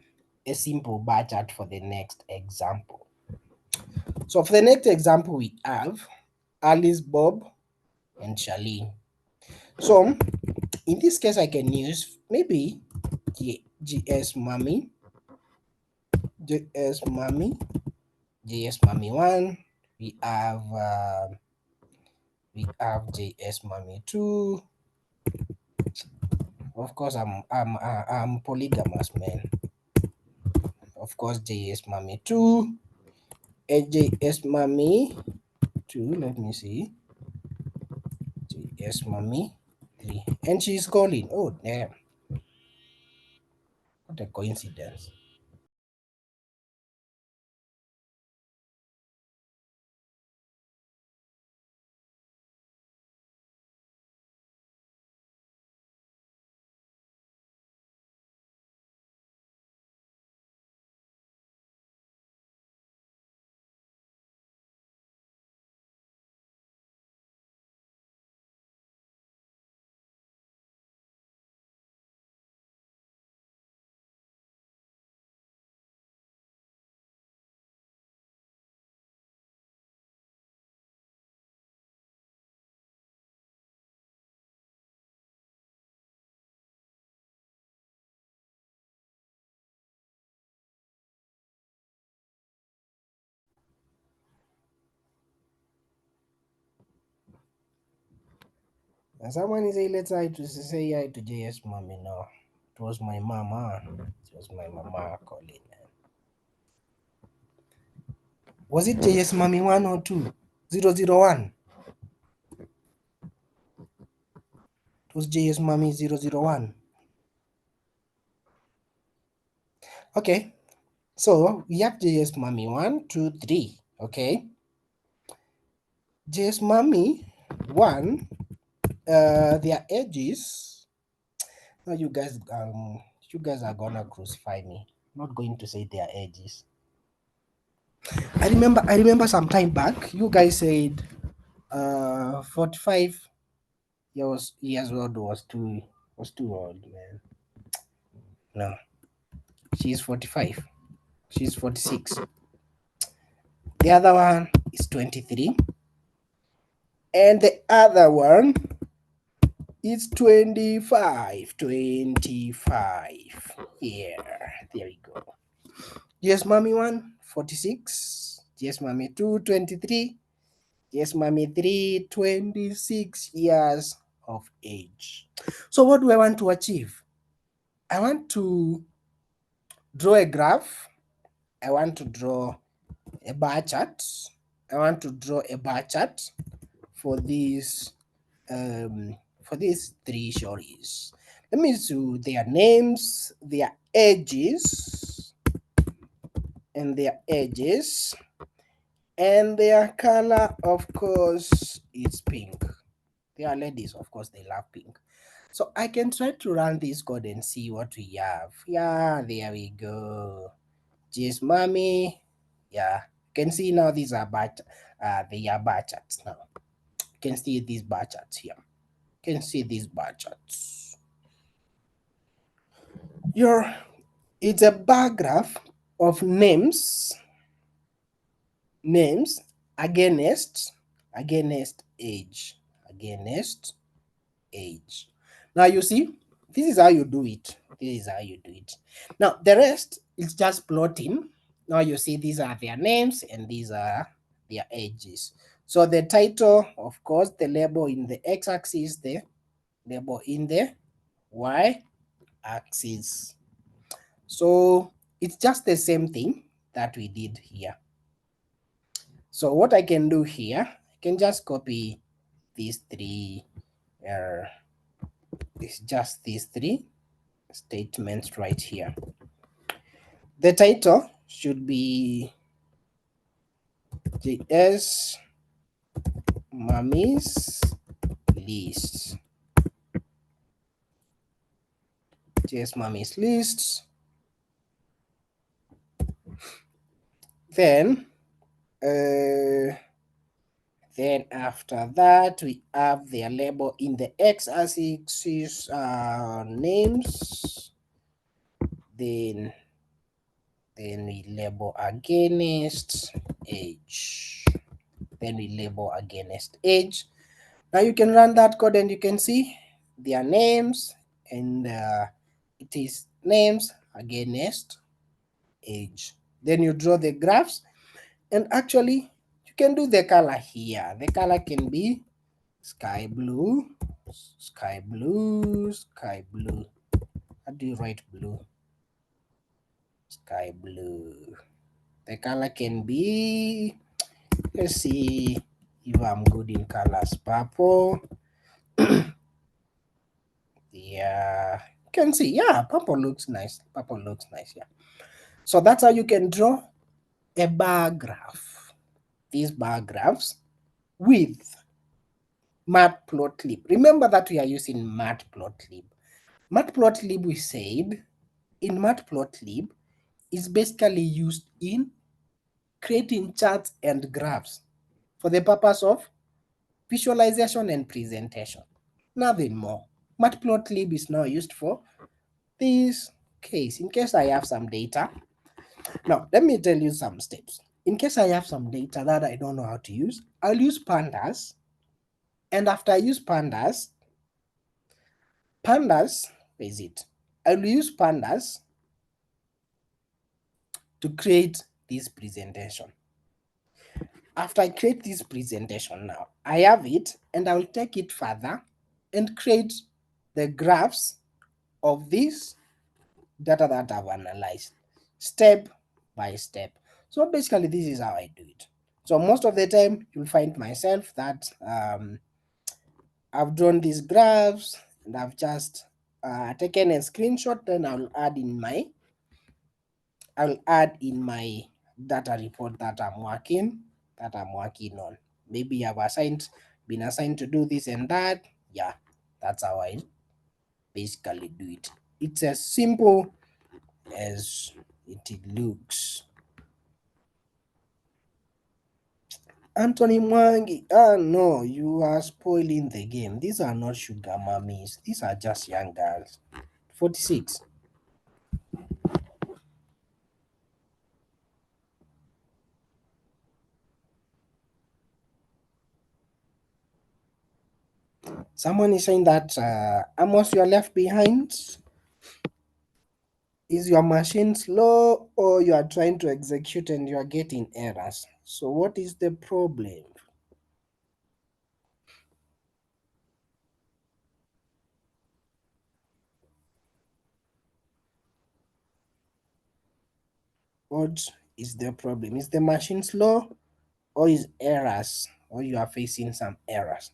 a simple bar chart for the next example. So for the next example, we have Alice, Bob, and Charlene. So in this case, I can use maybe GS Mommy, JS Mommy 1. We have JS Mommy 2. Of course, I'm polygamous, man. Of course, JS Mommy 2, JS Mommy 2. Let me see. JS Mommy 3, and she's calling. Oh damn! What a coincidence. And someone is saying, let's try to say hi to JS Mommy. No, it was my mama. It was my mama calling. Was it JS Mommy 1 or 2? 001. It was JS Mommy 001. Okay, so we have JS Mommy 1, 2, 3. Okay, JS Mommy 1, their ages. Now you guys are gonna crucify me. I'm not going to say their ages. I remember some time back you guys said 45 years old was too old, man. No, she's 45. She's 46. The other one is 23. And the other one is 25. 25. Yeah, there we go. Yes, mommy 1, 46. Yes, mommy 2, 23. Yes, mommy 3, 26 years of age. So what do I want to achieve? I want to draw a graph. I want to draw a bar chart. I want to draw a bar chart for these three stories. Let me do their names, their ages, and their color, of course, is pink. They are ladies, of course, they love pink. So I can try to run this code and see what we have. Yeah, there we go. Just mommy. Yeah, you can see now these are they are bar charts now. You can see these bar charts here. You can see these bar charts. It's a bar graph of names against age. Now you see, this is how you do it. Now the rest is just plotting. Now you see these are their names and these are their ages. So the title, of course, the label in the x-axis, the label in the y-axis. So it's just the same thing that we did here. So what I can do here, I can just copy these three, it's just these three statements right here. The title should be JS Mommy's List. JS Mommy's List. Then after that, we have their label in the x-axis, names. Then we label against age. Now you can run that code and you can see their names, and it is names against age. Then you draw the graphs, and actually you can do the color here. The color can be sky blue. How do you write blue? Sky blue. The color can be, let's see if I'm good in colors, purple. Yeah, you can see, yeah, purple looks nice. Yeah. So that's how you can draw a bar graph. These bar graphs with Matplotlib. Remember that we are using Matplotlib. Matplotlib, we said, in Matplotlib is basically used in creating charts and graphs for the purpose of visualization and presentation. Nothing more. Matplotlib is now used for this case. In case I have some data. Now, let me tell you some steps. In case I have some data that I don't know how to use, I'll use pandas. And after I use pandas, where is it? I'll use pandas to create this presentation. After I create this presentation now, I have it and I will take it further and create the graphs of this data that I've analyzed step by step. So basically this is how I do it. So most of the time you'll find myself that I've drawn these graphs and I've just taken a screenshot, then I'll add in my data report that I'm working on. Maybe I've been assigned to do this and that. Yeah, that's how I basically do it. It's as simple as it looks. Anthony Mwangi, no, you are spoiling the game. These are not sugar mummies. These are just young girls. 46. Someone is saying that Amos, you are left behind. Is your machine slow or you are trying to execute and you are getting errors? So what is the problem? What is the problem? Is the machine slow, or is errors, or you are facing some errors?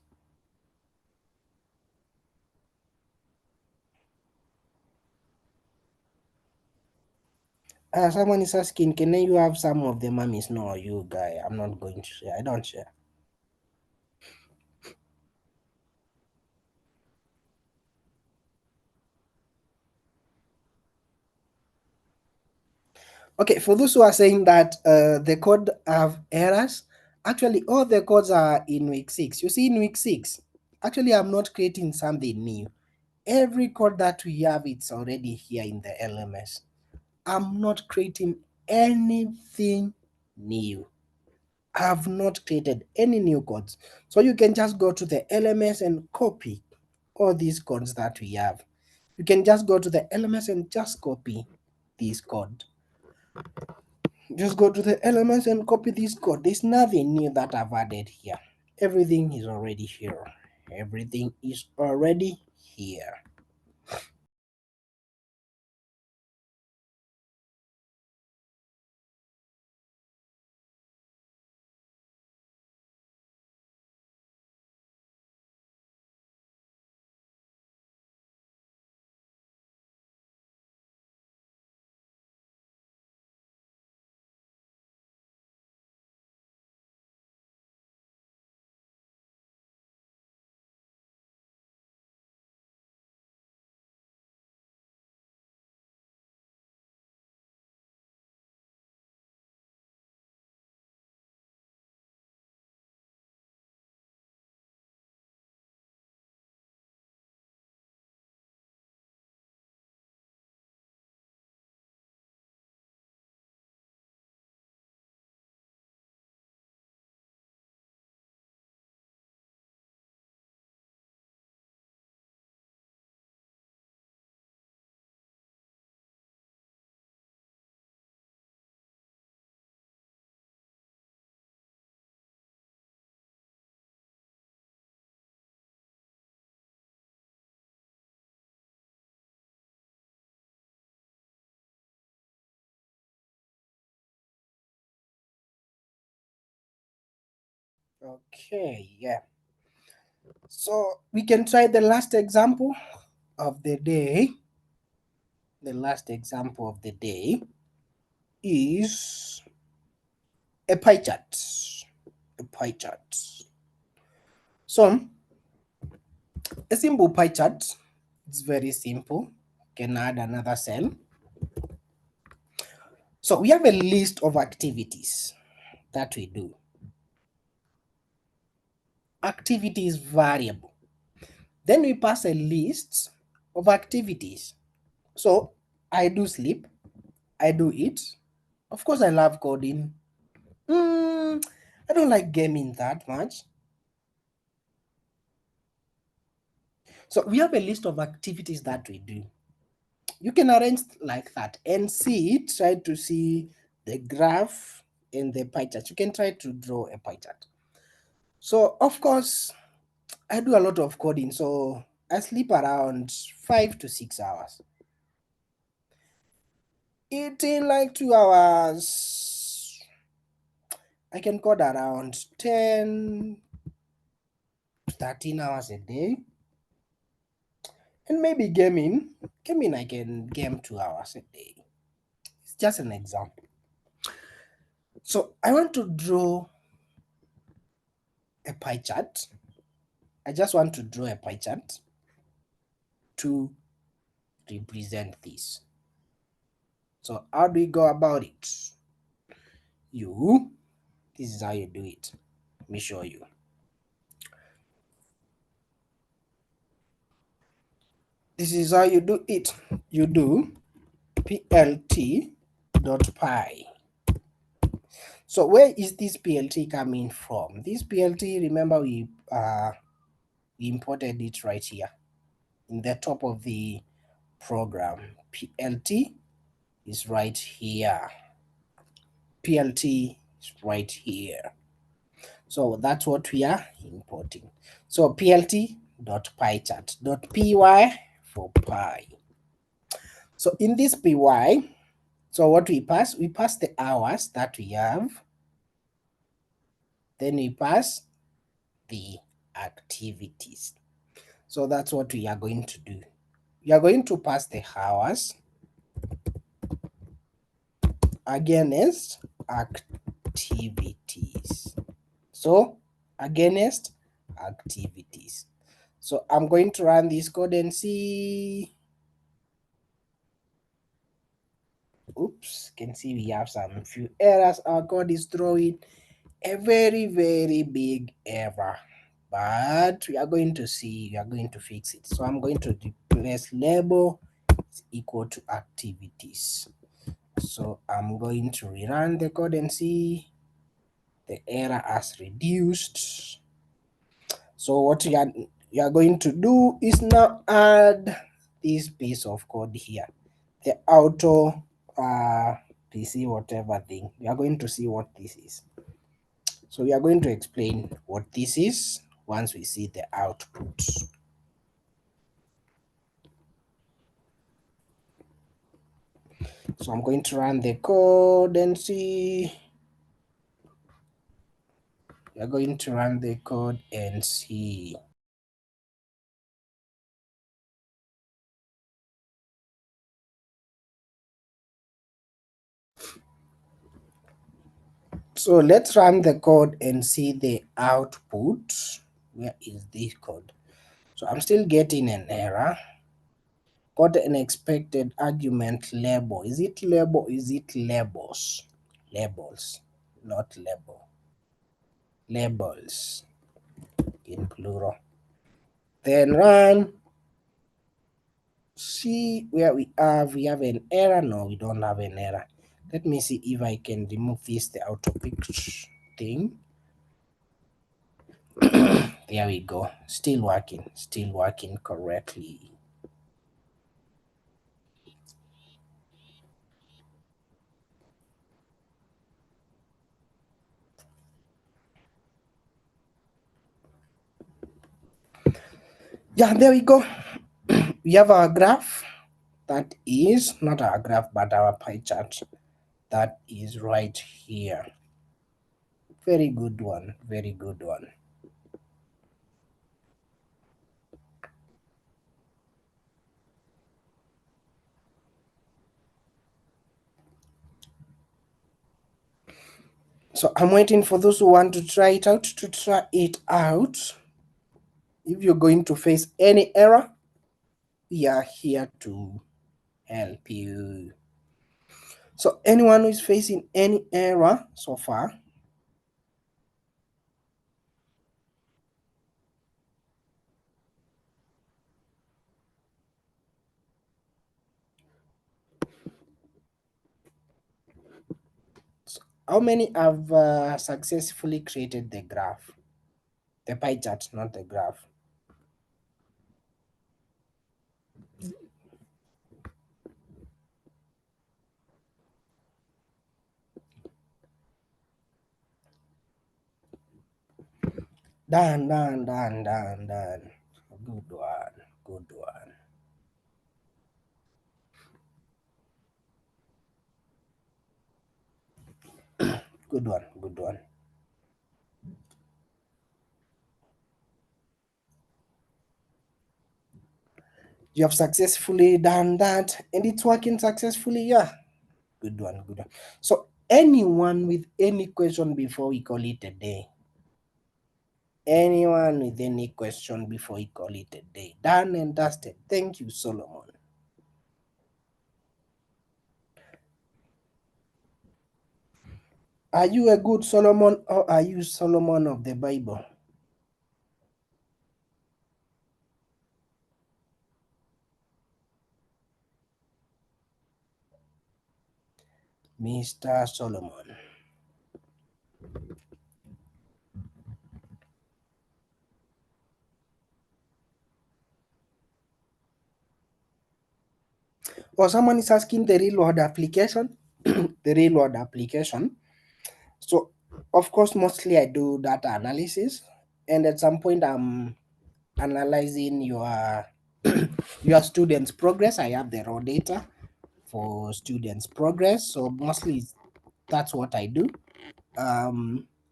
Someone is asking, can you have some of the mummies? No, you guy, I'm not going to share. I don't share. Okay, for those who are saying that the code have errors, actually all the codes are in week 6. You see, in week 6, actually I'm not creating something new. Every code that we have, it's already here in the LMS. I'm not creating anything new. I have not created any new codes. So you can just go to the LMS and copy all these codes that we have. You can just go to the LMS and just copy this code. Just go to the LMS and copy this code. There's nothing new that I've added here. Everything is already here. Everything is already here. Okay, yeah. So we can try the last example of the day. The last example of the day is a pie chart. A pie chart. So a simple pie chart, it's very simple. Can add another cell. So we have a list of activities that we do. Activity is variable. Then we pass a list of activities. So I do sleep, I do eat. Of course, I love coding. I don't like gaming that much. So we have a list of activities that we do. You can arrange like that and try to see the graph in the pie chart. You can try to draw a pie chart. So of course, I do a lot of coding. So I sleep around 5 to 6 hours. Eating like 2 hours. I can code around 10 13 hours a day. And maybe gaming I can game 2 hours a day. It's just an example. So I want to draw a pie chart. I just want to draw a pie chart to represent this. So how do we go about it? This is how you do it. Let me show you. This is how you do it. You do plt.py. So where is this plt coming from? This plt, remember we imported it right here in the top of the program. Plt is right here. Plt is right here. So that's what we are importing. So plt.pychart.py for py. So in this py, So what we pass the hours that we have, then we pass the activities. So that's what we are going to do. We are going to pass the hours against activities. So against activities. So I'm going to run this code and see. Oops, can see we have some few errors. Our code is throwing a very, very big error. But we are going to see, we are going to fix it. So I'm going to replace label is equal to activities. So I'm going to rerun the code and see the error has reduced. So what you are going to do is now add this piece of code here, the auto PC whatever thing. We are going to see what this is. So we are going to explain what this is once we see the output. So I'm going to run the code and see. We are going to run the code and see. So let's run the code and see the output. Where is this code? So I'm still getting an error. Got an expected argument label. Is it label? Is it labels? Labels, not label. Labels in plural. Then run. See where we have an error. No, we don't have an error. Let me see if I can remove this, the auto picture thing. There we go. Still working correctly. Yeah, there we go. We have our graph. That is not our graph, but our pie chart. That is right here. Very good one. Very good one. So I'm waiting for those who want to try it out to try it out. If you're going to face any error, we are here to help you. So anyone who is facing any error so far, so how many have successfully created the graph? The pie chart, not the graph. Done. Good one, good one. Good one, good one. You have successfully done that and it's working successfully. Yeah, good one, good one. So anyone with any question before we call it a day? Anyone with any question before we call it a day? Done and dusted. Thank you, Solomon. Are you a good Solomon or are you Solomon of the Bible? Mr. Solomon. Or someone is asking the real world application. The real world application. So, of course, mostly I do data analysis, and at some point I'm analyzing your your students' progress. I have the raw data, for students' progress. So mostly that's what I do.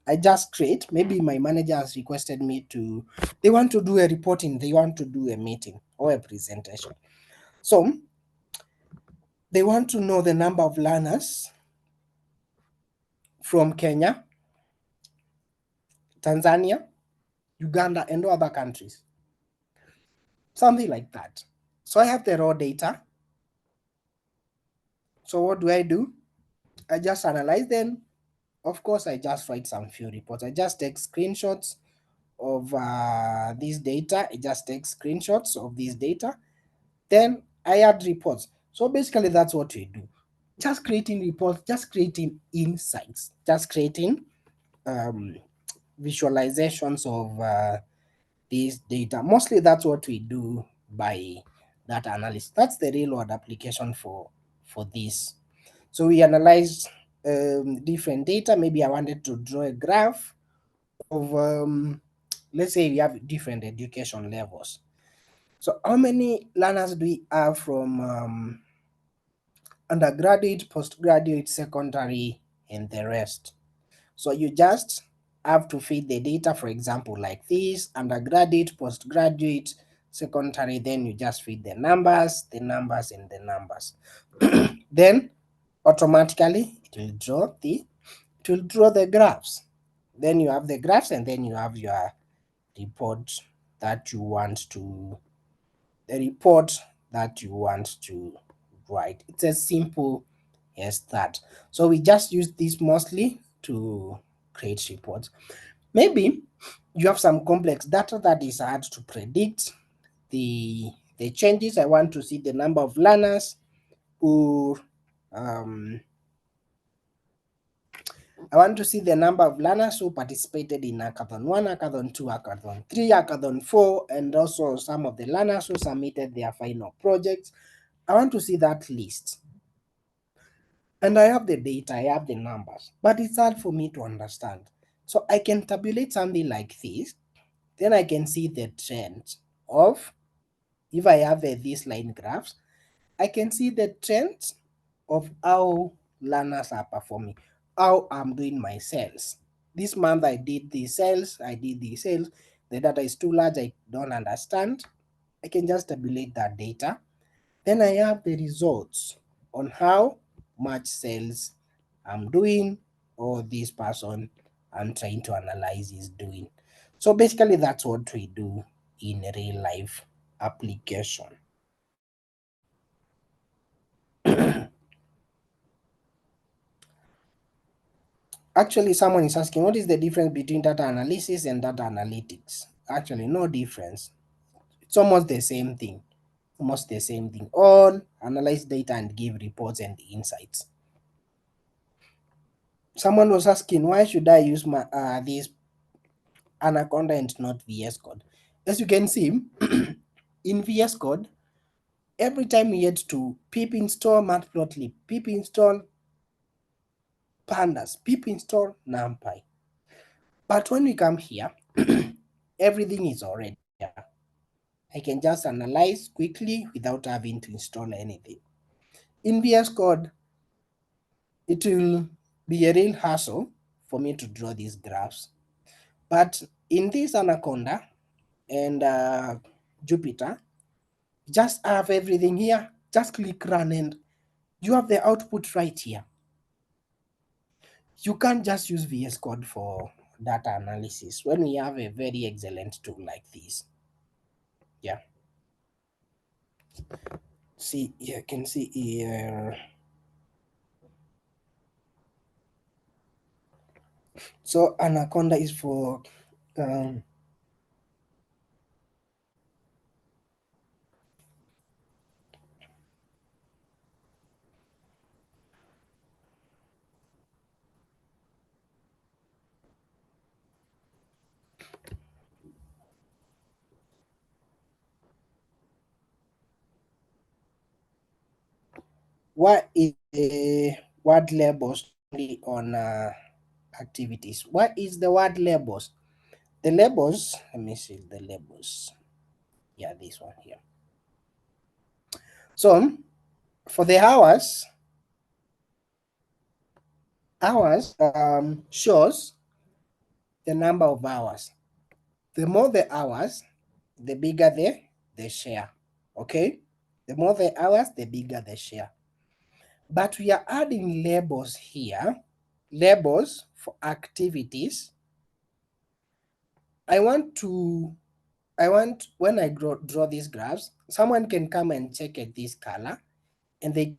I just create. Maybe my manager has requested me to. They want to do a reporting. They want to do a meeting or a presentation. So they want to know the number of learners from Kenya, Tanzania, Uganda, and other countries. Something like that. So I have the raw data. So what do? I just analyze them. Of course, I just write some few reports. I just take screenshots of this data. I just take screenshots of this data. Then I add reports. So basically, that's what we do. Just creating reports, just creating insights, just creating um, visualizations of this data. Mostly that's what we do by data analysis. That's the real world application for this. So we analyze different data. Maybe I wanted to draw a graph of let's say we have different education levels. So how many learners do we have from undergraduate, postgraduate, secondary, and the rest? So you just have to feed the data, for example, like this, undergraduate, postgraduate, secondary, then you just feed the numbers, and the numbers. Then automatically it will draw the graphs. Then you have the graphs and then you have your report that you want to the report that you want to write. It's as simple as that. So we just use this mostly to create reports. Maybe you have some complex data that is hard to predict the changes. I want to see the number of learners who um, I want to see the number of learners who participated in Hackathon 1, Hackathon 2, Hackathon 3, Hackathon 4, and also some of the learners who submitted their final projects. I want to see that list. And I have the data, I have the numbers, but it's hard for me to understand. So I can tabulate something like this, then I can see the trend of, if I have these line graphs, I can see the trend of how learners are performing, how I'm doing my sales. This month I did these sales, the data is too large, I don't understand. I can just tabulate that data. Then I have the results on how much sales I'm doing or this person I'm trying to analyze is doing. So basically that's what we do in real life application. Actually, someone is asking what is the difference between data analysis and data analytics? Actually, no difference. It's almost the same thing. Almost the same thing. All analyze data and give reports and insights. Someone was asking why should I use my this Anaconda and not VS Code? As you can see, in VS Code, every time we had to pip install matplotlib, pip install pandas, pip install numpy. But when we come here, everything is already there. I can just analyze quickly without having to install anything. In VS Code, it will be a real hassle for me to draw these graphs. But in this Anaconda and Jupyter, just have everything here. Just click run and you have the output right here. You can't just use VS Code for data analysis when we have a very excellent tool like this. Yeah. See, you can see here. So Anaconda is for um, what is the word labels only on activities? What is the word labels? The labels, let me see the labels. Yeah, this one here. So For the hours, shows the number of hours. The more the hours, the bigger the share. Okay? The more the hours, the bigger the share. But we are adding labels here, labels for activities. I want when I draw these graphs, someone can come and check at this color and they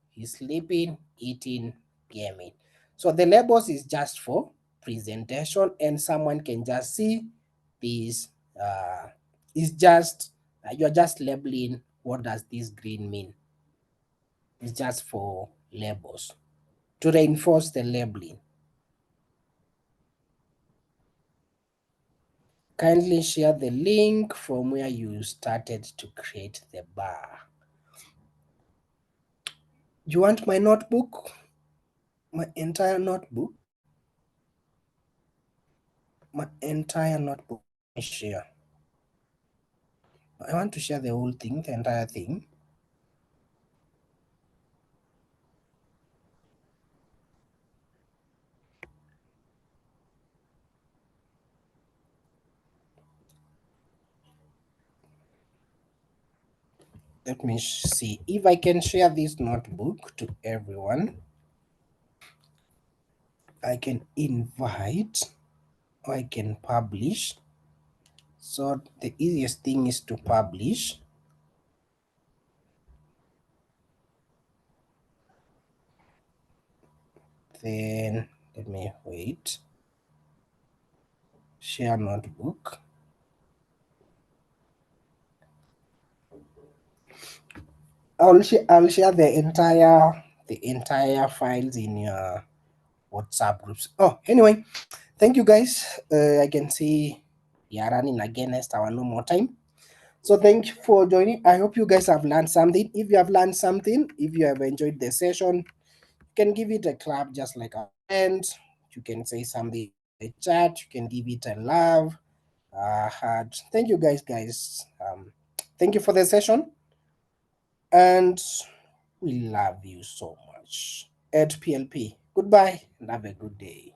he's sleeping, eating, gaming. So the labels is just for presentation and someone can just see these. It's just, you're just labeling what does this green mean. It's just for labels to reinforce the labeling. Kindly share the link from where you started to create the bar. You want my notebook? My entire notebook? My entire notebook. Let me share. I want to share the whole thing, the entire thing. Let me see if I can share this notebook to everyone. I can invite or I can publish. So the easiest thing is to publish. Then let me wait. Share notebook. I'll share the entire files in your WhatsApp groups. Oh, anyway, thank you guys. I can see we are running against our normal time. So thank you for joining. I hope you guys have learned something. If you have learned something, if you have enjoyed the session, you can give it a clap just like a friend. You can say something in the chat. You can give it a love. Heart. Thank you guys. Thank you for the session. And we love you so much. At PLP. Goodbye and have a good day.